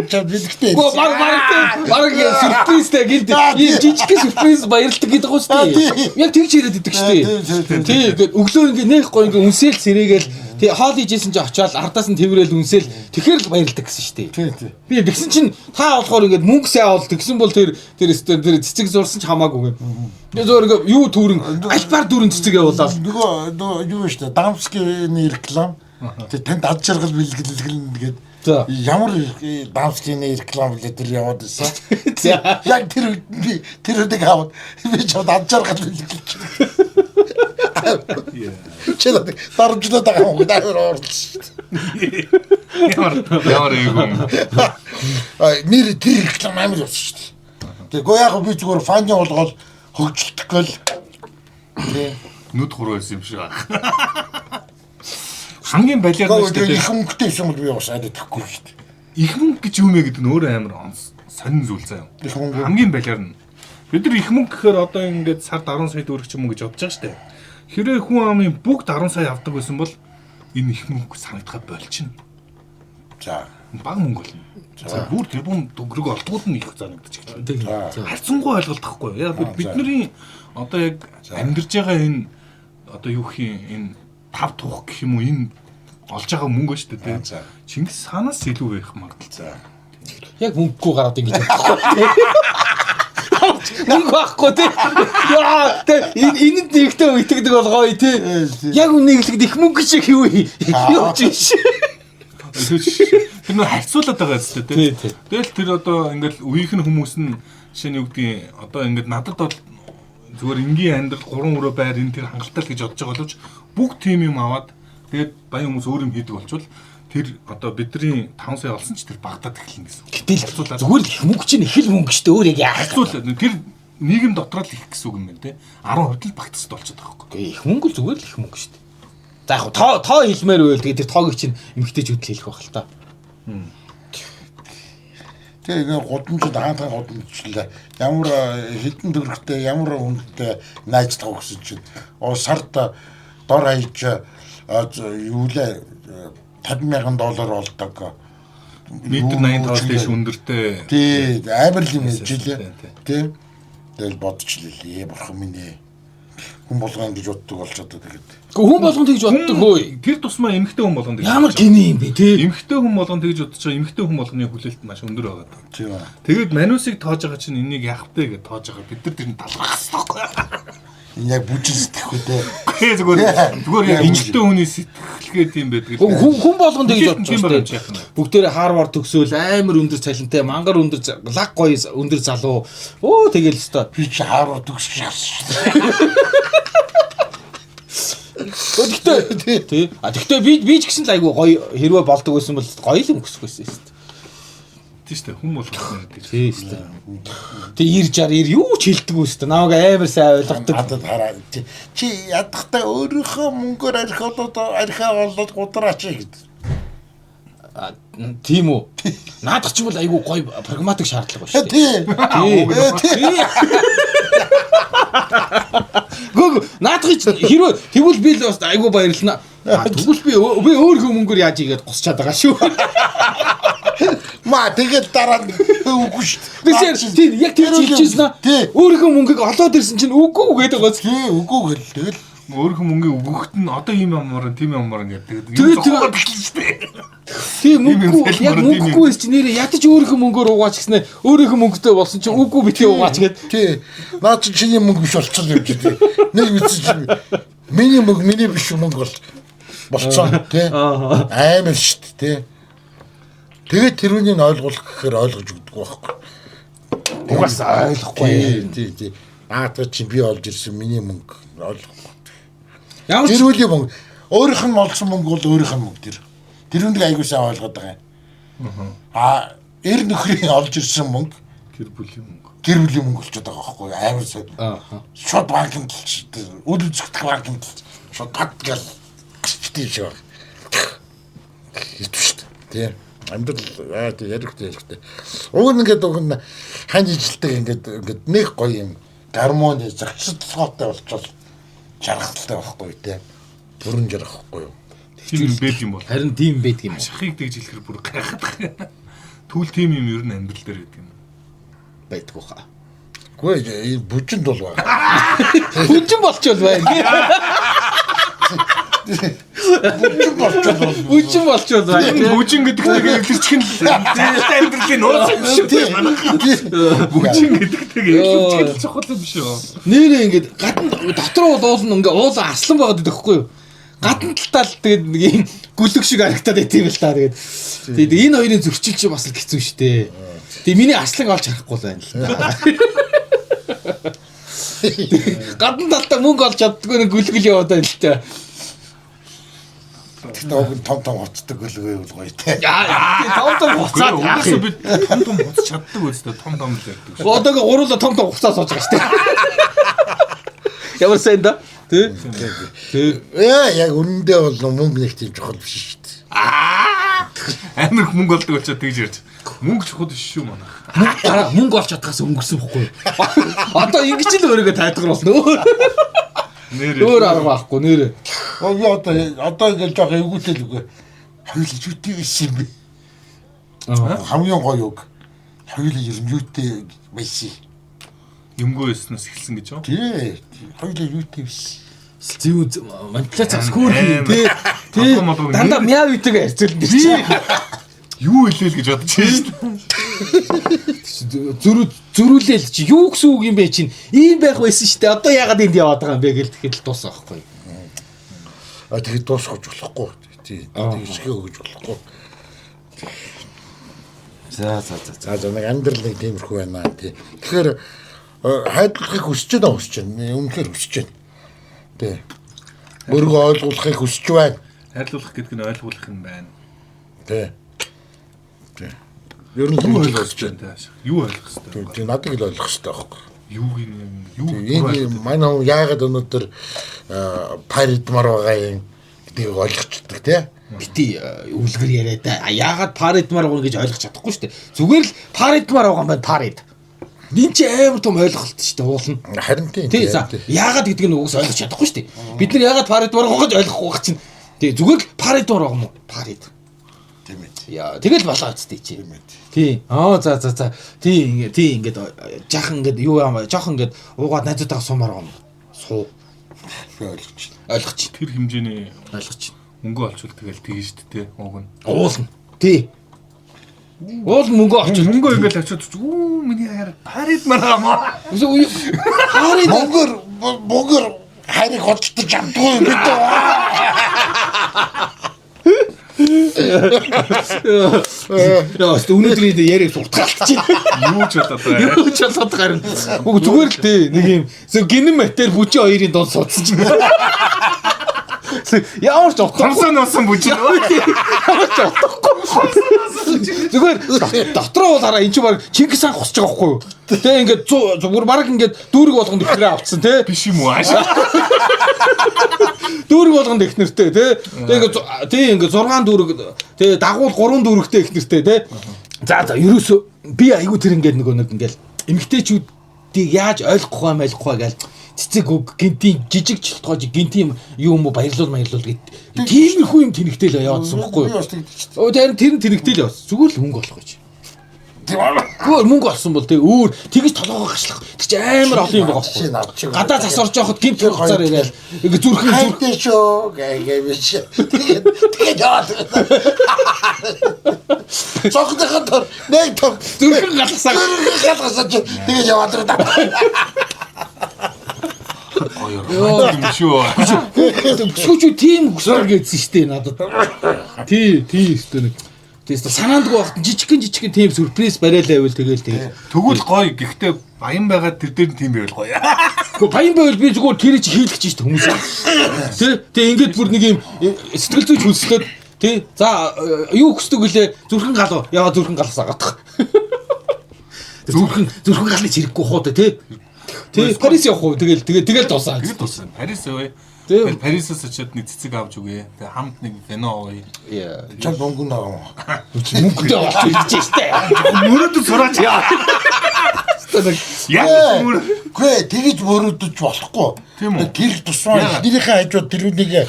чад бэлгтэй. Баг сюрпризтэй гинт ийм жижиг сюрприз баярлдаг гэдэг гоо шүү дээ. Яг тэгж ирээд идэг шүү дээ. Тий ингээд өглөө ингээд нэг гоо ингээд үнсэл сэрээгээл тий хоол хийжсэн чи очиод ардаас нь тэрэл үнсэл тэгэхээр л баярлдаг гэсэн шүү дээ. Би тэгсэн чинь та болохоор ингээд мөнгө сайн авал тэгсэн бол тэр цэцэг зурсан ч хамаагүй юм. Би зөөр ингээд юу түрэн альбаар дүрэн цэцэг явуулаад нөгөө юу шүү дээ. Дамскины реклам. Тэг танд ад жаргал бэлгэлнэ гээд ямар дамскины реклам билээ тэр яваад байсан. Яг тэр үдэг аваад би ч ад жаргал бэлгэлж. Чэлээд дарамжлаад байгаа юм даа орлоо. Ямар эйгүн. Нэр тэр реклам амар явсан шүү дээ. Тэггүй яг би зүгээр фан болгоод хөгжилдөх гэл. Нүд хуруу байсан юм шиг байна. Хамгийн балиар нь шүү дээ. Их мөнгөтэй юм бол би бас айдаа тэхгүй шүү дээ. Их мөнгө гэж юм ээ гэдэг нь өөрөө амар сонин зүйл заяа. Хамгийн балиар нь бид нар их мөнгө гэхээр одоо ингээд сард 10 сая төгрөг ч юм уу гэж бодож байгаа шүү дээ. Хэрэг хүн амын бүгд 10 сая авдаг байсан бол энэ их мөнгө санагдахад болчихно. За баг мөнгө болно. За бүр тэрбум төгрөг олдгууд нь их санагдчих. Харцсангүй ойлголтохгүй. Яг бидний одоо яг амьдарч байгаа энэ одоо юу гэх юм энэ тав тух гэх юм уу энэ олж байгаа мөнгө шүү дээ. Чингис хаанаас илүү байх магадлал. яг мөнгөгүй гараад ингэж байхгүй. Мөнгө байхгүй тий. Яа энэ нэгтэй итгэдэг болгоо тий. Яг үнэглэгд их мөнгө шиг юу юу ч. Тэр нөө харьцуулаад байгаа юм шүү дээ тий. Тэгэл тэр одоо ингээл үеийнхэн хүмүүс нь жишээ нь юу гэдгийг одоо ингээд надад бол зүгээр энгийн амьдрал 3 өрөө байр энэ тэр хангалттай гэж бодож байгаа боловч бүгд тим юм аваад тэгээд баян хүмүүс өөр юм хийдэг болчвол тэр одоо бидний 5 сая олсон ч тэр багтаад эхэлнэ гэсэн. Гэтэл зүгээр л их мөнгө чинь их л мөнгө шүү дээ өөр яг яах вэ? Тэр нийгэм дотроо л их гэсэн үг юм байна те. 10% л багтсад болчиход байгаа байхгүй. Их мөнгө л зүгээр л их мөнгө шүү дээ. За яг тоо хэлмээр байл тэгээд тэр тоог чинь эмгтээчүүд л хэлэх байх л та. Тэгээ гудамжид хаантай гудамжлаа ямар хэдэн төгрөгтэй ямар үнэтэй найзлах гэсэн чинь сард дор хаяж юу лээ $50,000 болдог. Метр 85 дэш өндөртэй. Тий, амар л юм ээжлээ. Тий. Тэгэл бодчихлээ. Бурхан минь ээ. Хүн болгоно гэж боддог болчиход тэгээд. Гэхдээ хүн болгоно гэж боддог хөөе. Тэр тусмаа эмэгтэй хүн болгоно гэж. Ямар гинэ юм бэ тий? Эмэгтэй хүн болгоно гэж бодож байгаа эмэгтэй хүн болгоны хүлээлт маш өндөр байгаа. Тийм аа. Тэгээд манусыг тоож байгаа чинь энийг яах вэ гэж тоож байгаа. Бид нар тэрийг талрах хэрэгтэй. Энэ яг бүжин сэтгэхгүй дээ. Зүгээр яг эмэгтэй хүний сэтгэлгээ тийм байдаг. Хүн болгоно гэж бодож байна. Бүгдээрээ Харвард төгсөөл амар өндөр цалинтай, мангар өндөр лаг гоё өндөр залуу. Оо тэгэл өстой. Би ч Харвард төгсөж Тэгтээ би ч гэсэн л айгүй гоё хэрвээ болдог байсан бол гоё л өнгөсөх байсан шүү дээ. Тийм шүү дээ. Хүн болгоно гэдэг. Тийм шүү дээ. Тэг 90-60 юу ч хэлдэг үү шүү дээ. Намайг амар сайн ойлгодог. Адад хараа. Чи ядахтаа өөрийнхөө мөнгөөр архиа болоод гудраач гэдэг. Тийм үү. Наадах ч бол айгүй гоё прагматик шаардлага байна шүү дээ. Тийм. Гүг наадах хэрвээ тэгвэл би л бас айгүй баярлнаа. Тэгвэл би өөрийнхөө мөнгөөр яаж игээд гусчаад байгаа шүү. Маа тэгэл дараа нь үгүй шүү. Тийм яг тэр хэлчихсэн аа. Өөрийнхөө мөнгийг олоод ирсэн чинь үгүй гэдэг байгаа. Тийм үгүй гэл тэгэл өөрийнхөө мөнгийг өгөхт нь одоо ийм юмар тийм юмар гэдэг. Тэгээд тийм мөнгөө яг мөнгөгүй чи нэрээ ядаж өөрийнхөө мөнгөөр угаач гэснээр өөрийнхөө мөнгөтэй болсон чинь үгүй битгий угаач гэд. Тий. Наад чи чиний мөнгө биш болчихсон юм чи тий. Нэг үгүй чи миний мөнгө миний биш мөнгө болцсон тий. Аймаг шүү дээ тий. Тэгээд тэрүүнийг ойлгуулах гэхээр ойлгож өгдөг байхгүй. Угаасаа ойлгохгүй. Тий. Наадах чи би олж ирсэн миний мөнгө ойлгохгүй. Ямар ч тэрүүлийн мөнгө өөрийнх нь олсон мөнгө бол өөрийнх нь мөнгө тэр. Тэрүүнийг аягүй сайн ойлгоод байгаа юм. Эр нөхрийн олж ирсэн мөнгө гэр бүлийн мөнгө. Гэр бүлийн мөнгө болчиход байгаа байхгүй амар сайн. Шууд банкнд үл үзэгдэх банкнд шууд тат гэл тийм шиг байна. Хэвчээ шүү дээ. Тийм. Амьдрал ярихгүй. Уг нь ингээд хань ижилдэг ингээд нэг гоё юм гармоны зэгцэлцгоотой болчихвол жаргалтай байхгүй те. Бүрэн жаргахгүй юу? Тийм юм байд юм бол. Харин тийм байдаг юм. Шахыг дэж хэлэхэр бүр гайхаад. Түүл тийм юм ер нь амьдрал дээр байдаг юм. Байдгүй хаа. Гэхдээ бүжинд бол байгаа. Бүжин болчвол байна. Бүжин болчвол байна. Бүжин гэдэгтэйг илэрчих нь амьдралын нууц юм шүү. Бүжин гэдэгтэйг илэрчих нь чухал юм шүү. Нэрээ ингээд гадна дотроо уулна ингээ уулаа арслан байгаад байхгүй юу? Гадна талтаа л тэгээд нэг юм гүлэг шиг харагдаад байт юм л та тэгээд. Тэгээд энэ хоёрын зөрчил чи бас л хэцүү шттэ. Тэгээд миний арслан олж харахгүй л байна л да. Гадна талтаа мөнгө олж чаддгүй нэг гүлгэл яваад байна л та. Тэгтээ уг нь том хоцдог гөлгөө бол гоё те. Том хуцаад угаасаа бид том хуц чаддаг үстэй том л ярьдаг. Одоог гуруула том хуцаа сууж байгаа штэ. Ямар сайн да? Тэ? Яг үнэндээ бол мөнгө нэг тийм чухал биш шүү дээ. Амар их мөнгө олдог болчиход тэгж ярьж. Мөнгө чухал биш шүү манай. Мөнгө олж чадхаас өнгөрсөн бохгүй юу? Одоо ингэж л өөрийгөө тайлгаруулна. Өөр арга байхгүй нэрээ. Одоо ингэж жоох эвгүүтэл үгүй. Хоёул юутэй биш юм бэ? Хамгийн гоё үг. Хоёул юутэй биш. Юмгүй байснаас эхэлсэн гэж юу? Тий. Хоёул юутэй биш. Зүү манипуляц скүүр тий. Дандаа мяа үйтэйг ярьцуулна тий. Юу хэлээл гэж бодож байна шүү. Зөрүүлээл чи юу гэсэн үг юм бэ чинь ийм байх байсан шүү дээ. Одоо яагаад энд яваад байгаа юм бэ гэж тэгэхэд л дуусах байхгүй. Тэгээд дуусгаж болохгүй. Тий. Тэгшгээ өгж болохгүй. За нэг амьдрал нэг тиймэрхүү байна тий. Тэгэхээр хайдлахыг хүсэж байна. Өмнөхөр хүсэж байна. Тий. Өөрийгөө ойлгуулахыг хүсэж байна. Хайрлуулах гэдэг нь ойлгуулах юм байна. Тий. Ер нь юу ойлгож байна? Юу ойлгох хэрэгтэй? Тий, надад л ойлгох хэрэгтэй байхгүй. Юу манай хүн яагаад өнөөдөр паридмар байгаа юм гэдгийг ойлгочтой тий. Бити үлгэр яриад яагаад паридмар байгаа гэж ойлгож чадахгүй шүү дээ. Зүгээр л паридмар байгаа юм байна парид. Энд чи амар том ойлголт шүү дээ уулна. Харин тий. Тий яагаад гэдгийг нь угс ойлгож чадахгүй шүү дээ. Бид нар яагаад паридмар байгаа гэж ойлгохгүй байх чинь. Тий зүгээр л паридмар байгаа юм уу? Парид. Тийм ээ. Яа тэгэл болоо үстэй чи. Тий. За. Тий ингээд жаахан ингээд юу юм жоохон ингээд уугаад найзуудаа суумаар байгаа юм. Суу. Ойлгоч. Тэр хэмжээний Ойлгоч. мөнгө олчвол тэгэл тэгэн шүү дээ уг нь. Уулна. Тий. Уул мөнгө олчвол мөнгө ингээд авчаад миний хайр парид мараа. Парид мөнгөр хайрыг хоцтож чаддгүй бид. Өнөөдрийн яриаг сурталчиж байна. Юу ч болоод гарна. Зүгээр л дээ нэг юм гинэн матер бүжи хоёрын дунд судалж байна. Ямар ч утгагүй носон бүжин. ямар ч утгагүй. Зүгээр дотроо бол хараа эн чинь баг Чингис хаан хусч байгаа байхгүй юу? Тэ ингээд зүгээр баг ингээд дүүрэг болгонд ихнэрээ авцсан тэ. Биш юм уу ааш. Дүүрэг болгонд ихнэртэй тэ. Ингээд 6 дүүрэг тэ дагуул 3 дүүрэгтэй ихнэртэй тэ. За ерөөсөө би айгу тэр ингээд нэг ингээд эмгтээчүүдийг яаж ойлгохгүй гэж цэцэг үг гинтийн жижиг жилтгож гинтийн юу юм уу баярлуул гэд тиймэрхүү юм тэнэгтэл яваадсан байхгүй юу? Тэр нь тэнэгтэл яваас зүгээр л мөнгө олох гэж. Гүр мөнгө олсон бол тэг өөр тэгж толгоогоо гашлах. Тэг чи амар олон юм байгаа байхгүй юу? Гадаа засарж явахад гинт хугацаар ирээл ингээ зүрхэн шүү гэвэж. Тэгээд яваад. Цогтойгоор нэг том зүрхэн галгасаа тэгээд яваад. юм шүү. Бүсгүүч тийм хүсэр гэсэн штэ надад. Тий штэ нэг. Тэс санаандгүй багт жижигхэн тийм сюрприз бариалаа байвал тэгээл. Тэгвэл гоё. Гэхдээ баян байгаа тэр дээр тийм байвал гоё. Гэхдээ баян байвал би зүгээр тэр чи хийлгэж штэ хүмүүс. Тий ингээд бүр нэг юм сэтгэл зүйч хүслээд тий. За юу хүсдэг гэлээ зүрхэн галуу. Яа зүрхэн галсаа гадах. Зүрхэн галыг чирэхгүй хоо тий. Тий Парис явах уу тэгэл дуусаа. Тэгээд дуусаа. Парис явъя. Тэгээд Парисаас очиод нэг цэцэг авч өгье. Тэгээд хамт нэг вино ууя. Чад мөнгө наа. Мөнгөтэй болчих хэлж штэ. Мөрөд сураач яа. Яг бүр Гүй тэгэж мөрөдөж болохгүй. Тийм үү? Тэр тусмаа эхнэрийнхээ хажууд тэрүүнийг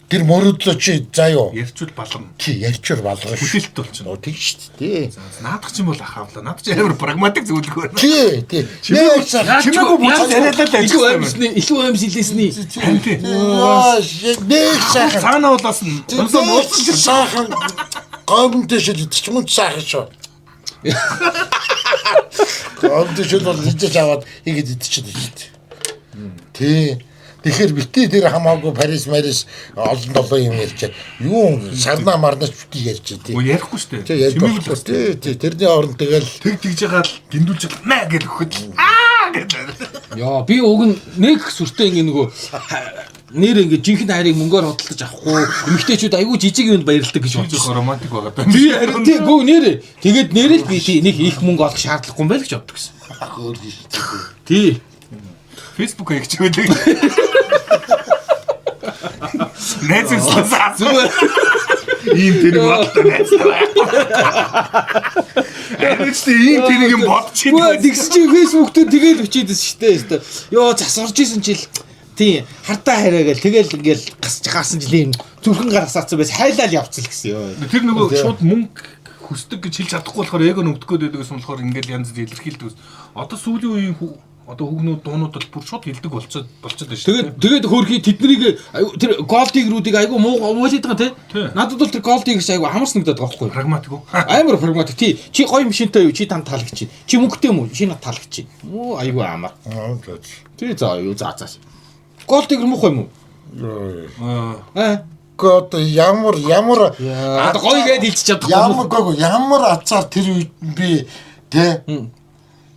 тэр мөрөдлөө чи заа юу? ярьчул балгана. Чи ярьчвар балгана. Хүлээлт болчихно. Тэг шүү дээ. Наадах ч юм бол ахаавла. Наад чи амар прагматик зөвлөгөө байна. Тий. Чимээгүй буцаж яриалаа л илүү аимс хэлээсний. Нэг сайхан. Цаана болоос нь онцоо нууцсан. Сайхан гомдож шил ч юм уу сайхан шүү. Гомдож шил бол хийж аваад игээд идчихэж шүү. Тий. Тэгэхээр битээ тэр хамаагүй Парис Марис олон долоо юм ярьчаад юу сарнаа марнаас битээ ярьчих тий. Ярихгүй шүү Тий дээ. ярьж байна. Тий тэрний оронд тэгэл тэгж байгаа л гиндүүлж маа гэж өгөхөд гэдэг. Яа би уг нь нэг сүртэй ингэ нөгөө нэр ингэ жинхэнэ хайрыг мөнгөөр хөдөлж авахгүй эмэгтэйчүүд айгүй жижиг юмд баярлдаг гэж бодож Жоо романтик байгаа даа. би харин тий гоо нэр тэгээд нэрэл би тий нэг их мөнгө олох шаардлагагүй юм байл гэж боддог гэсэн. Тий. Facebook хийх ч үлээ. Найзсаа Зүгээр ийм тэр бодтой найзтай. Эцэст ийм тэр юм бодчихсон. тэгс чи Facebook дээр тэгээд өчийдэс штэ. Йоо засарж исэн чил тий хартаа хараагээл тэгэл ингээл гарсан жилийн зүрхэн гаргасаацсан байс хайлал явцал гэсэн ёо. Тэр нөгөө шууд мөнгө хүсдэг гэж хэлж чадахгүй болохоор эго нөгдөх гээд байдаг гэсэн болохоор ингээл янз бүр илэрхийлдэг. Одоо сүүлийн үеийн одоо хүүхнүүд дуунууд бол бүр шууд хилдэг болчиход байна шүү. Тэгээд хөрхий тэднийг тэр голдигруудыг айгу муу муулээд байгаа тий. Надад бол тэр голдигс айгу хамарс нэгдээд байгаа байхгүй. Прагматик уу? Амар прагматик тий. Чи гоё машинтай юу? Чи тань таалагч чи. Чи мөнгөтэй юм уу? Чи над таалагч чи. Оо айгу амар. Тий заа юу заа. Голдигр муу юм уу? гот ямар одоо гоё гээд хэлчих чадахгүй. ямар ацаар тэр үед би тэ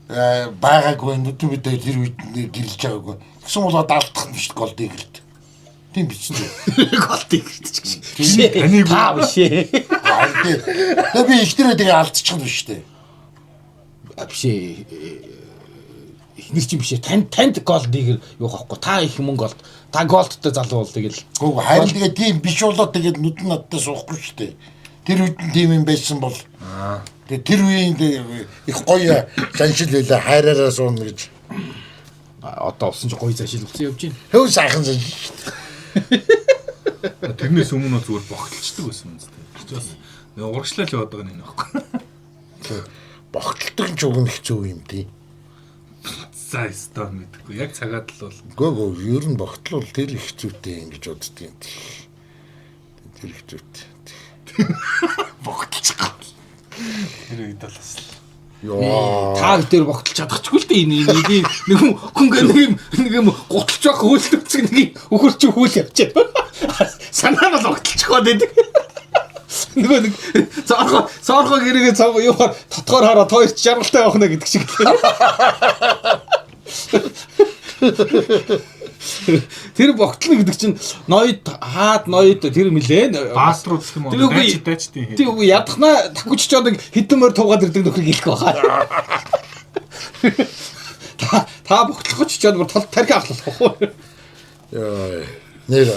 байгаагүй нүдэн бид тэр үед гэрэлж байгаагүй. Гэсэн бол одоо алдах нь шүү дээ гол дэгэрт. Тийм биз дээ. Гол дэгэрт ч гэсэн. Таа биш ээ. Би ихнэрээ тэгээ алдчих нь биш дээ. Биш ээ. Ихнэр чинь биш ээ. Танд гол дэгэр юу хахгүй. Та их мөнгө олд. Та голдтой залуу бол тэгэл. Гүү харин тэгээ тийм биш болоод тэгээд нүдэн надтай суухгүй шүү дээ. Тэр үед нь тийм юм байсан бол тэгээ тэр үеийн их гоё заншил байлаа хайраараа суuna гэж. Одоо усан ч гоё заншил болсон явж байна. Хөв сайхан заншил. Тэрнээс өмнө зүгээр богтолчдөг байсан юм зү. Бас урагшлал яваад байгаа нэг нөхгүй. Богтолдог ч уг нь хэцүү юм тий. За стор мэдгүй. Яг цагаад л бол. Гөө ер нь богтлол тэр их хэцүүтэй юм гэж боддөг юм тий. Тэр хэцүүтэй. Богтолчих. Тэр үед бол бас та тэр богтолч чадахгүй л дээ энэ нэг хүн нэг гуталж байгаа хөөлтөцг нэг өхөрч хөөл явчихаа. Санаа нь богтолчиход байдаг. Нөгөө нэг цаорхоо гэрээгээ цав юугаар татгаар хараа тойрч жаргалтай явах нэ гэдэг шиг. Тэр богтлоо гэдэг чинь ноёд тэр мэлээ бааструуд гэх юм уу дайчдیں۔ Тэг үгүй ядахнаа тахгүйч ч одоо хитэн мөр туугаад ирдэг нөхрийг хэлэх байгаа. Та богтлохч ч одоо тол тархи ахлах. Яа. Нэр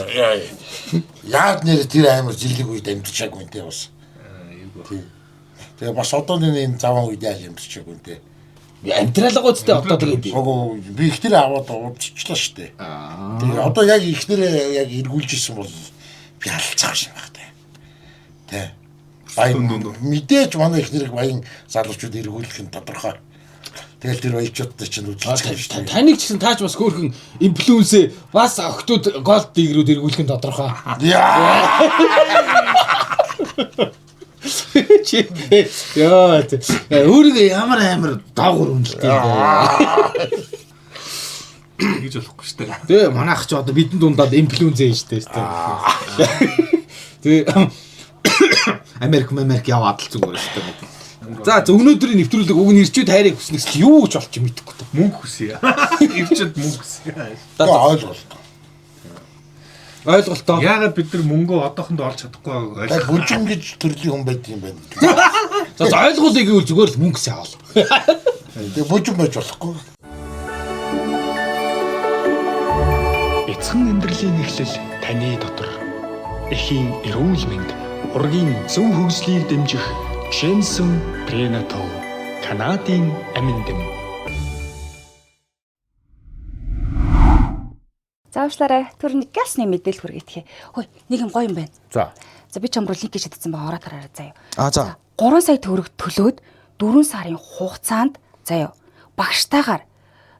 яг нэр тэр амар жилиг үед амьдчаагүй нэ бас. Тэгээ бас одоо энэ заван үед яаж амьдчаагүй нэ. Амьдралгаа үстэй одоо тэгээд би ихнэрээ аваад удчихлаа штэ. Тэгээ одоо яг ихнэрээ яг эргүүлж исэн бол би алцах юм байна тэ. Тэ. Баян мэдээж манай ихнэрийг баян залуучууд эргүүлэх нь тодорхой. Тэгэл тэр баячуудтай чинь үзүүлж таныг ч гэсэн таач бас хөөрхөн инфлюенсээ бас охтууд голд дигрүүд эргүүлэх нь тодорхой. Яа өөрийгөө ямар амар даагур үнэлтэй гэж болохгүй шүү дээ. Тэ манайх ч одоо бидний дундаад инфлюенс ээ шүү дээ. Тэ Америк яваад л зүгээр шүү дээ. За өнөөдрийн нэвтрүүлэг уг нь ирчүүд хайрыг хүснээс юу гэж болчих мэдэхгүй. Мөнгө хүсье. Ирчүүд мөнгө хүсье. Ойлголтоо. Яагаад бид нар мөнгөө одоохонд олж чадахгүй байгааг бүжин гэж төрлийн хүн байд юм байна. За ойлгуулъя гэвэл зүгээр л мөнгөсөө авал. Тэгээ бүжин байж болохгүй. Эцэг амьдралын эхлэл таны дотор. Эхийн эрүүл мэнд, ургийн зөв хөгжлийг дэмжих Jensen Prenatal Канадын амин дэм. Давшлаарай. Түр нэг гэлсний мэдээлэл хүргэтгэе. Хөөе, нэг юм гоё юм байна. За. За би чамруу линк шидсэн байгаа ороод хараарай заяа. За. 3 сая төгрөг төлөөд 4 сарын хугацаанд заяа багштайгаар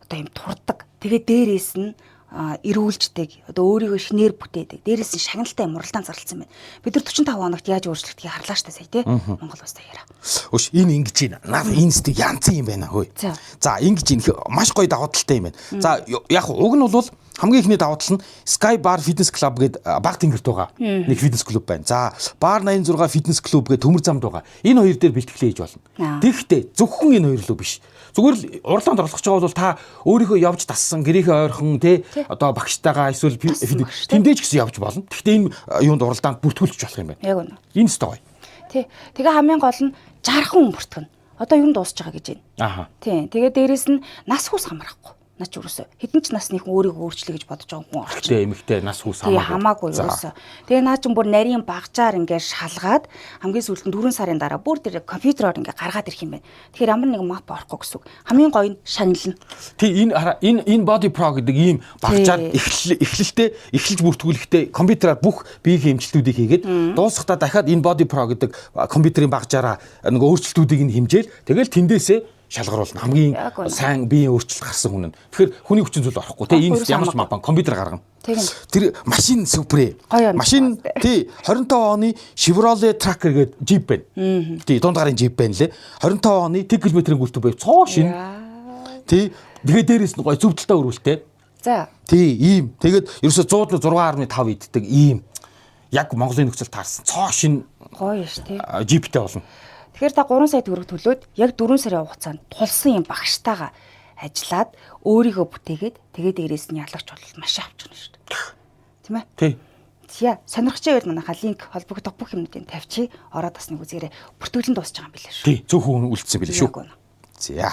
одоо юм турдаг. Тэгээ дээрээс нь эрүүлждэг. Одоо өөрийгөө шинээр бүтээдэг. Дээрээс нь шагналтай муралдаан зарлцсан байна. Бид нар 45 хоногт яаж өөрчлөгдөхийг харлаа штэ сая тий. Монгол улстай яриа. Өш энэ ингэж байна. Наад энэ сте янцсан юм байна хөөе. За ингэж энэ маш гоё давуу талтай юм байна. За яг уг нь бол хамгийн ихний давуу тал нь Sky Bar Fitness Club гэдэг баг тэнгэрт байгаа нэг фитнес клуб байна. За Bar 86 Fitness Club гэдэг төмөр замд байгаа. Энэ хоёр дээр бэлтгэлээ хийж болно. Тэгэхдээ зөвхөн энэ хоёр л биш. Зүгээр л урлаанд орлох гэж байгаа бол та өөрийнхөө явж тассан гэрээхээ ойрхон тий одоо багштайгаа эсвэл тэндэж гэсэн явж болно. Гэхдээ энэ юунд уралдаанд бүртгүүлж болох юм байна. Яг үнэ. Энэ сте гоё. Тий. Тэгээ хамгийн гол нь 60 хүн бүртгэн. Одоо юу дуусч байгаа гэж байна. Аха. Тий. Тэгээ дээрэс нь нас хүс хамаарахгүй. Нач юусоо хэдэн ч насны хүн өөрийгөө өөрчлөе гэж бодож байгаа хүн орчих. Тэ эмэгтэй нас хүс хамаагүй юусоо. Тэгээ наа чин бүр нарийн багжаар ингээд шалгаад хамгийн сүүлд нь 4 сарын дараа бүр тэр компьютероор ингээд гаргаад ирэх юм байна. Тэгэхээр ямар нэгэн мап орохгүй гэсэн үг. Хамгийн гоё нь шагнална. Тий энэ body pro гэдэг ийм багжаар эхлэлж бүртгүүлэхдээ компьютераар бүх биеийн эмчилтүүдийг хийгээд дуусахдаа дахиад энэ body pro гэдэг компьютерийн багжаараа нэг өөрчлөлтүүдийг нь хэмжээл тэгэл тэндээсээ шалгаруулна. Хамгийн сайн биеийн өөрчлөлт гарсан хүн нь. Тэгэхээр хүний хүчин зүйл орохгүй те энэ ямар ч мапан компьютер гаргана. Тэр машин супер. Машин тий 25 оны Chevrolet Tracker гэдэг Jeep байна. Тий дунд гарын Jeep байна лээ. 25 оны 1 км-ийн гүйлтүү бай. Цоо шин. Тий тэгээ дээрээс нь гоё зөвдөлтөй өрүүлтэй. За. Тий ийм. Тэгээд ерөөсө 106.5 иддэг ийм. Яг Монголын нөхцөл таарсан. Цоо шин гоё ш тий. Jeepтэй болно. Тэгэхээр та 3 сая төгрөг төлөөд яг 4 сарын хугацаанд тулсан юм багштайгаа ажиллаад өөрийгөө бүтээгээд тэгээд дээрээс нь ялагч бол маш авч гэнэ шүү дээ. Тийм ээ? Тий. Тийә сонирхч байвал манайха линк холбогдох бүх юмнуудыг тавьчих. Ороод бас нэг үзээрэй. Бүртгүүлэн дуусч байгаа юм билээ шүү. Тий, зөвхөн үлдсэн билээ шүү. За.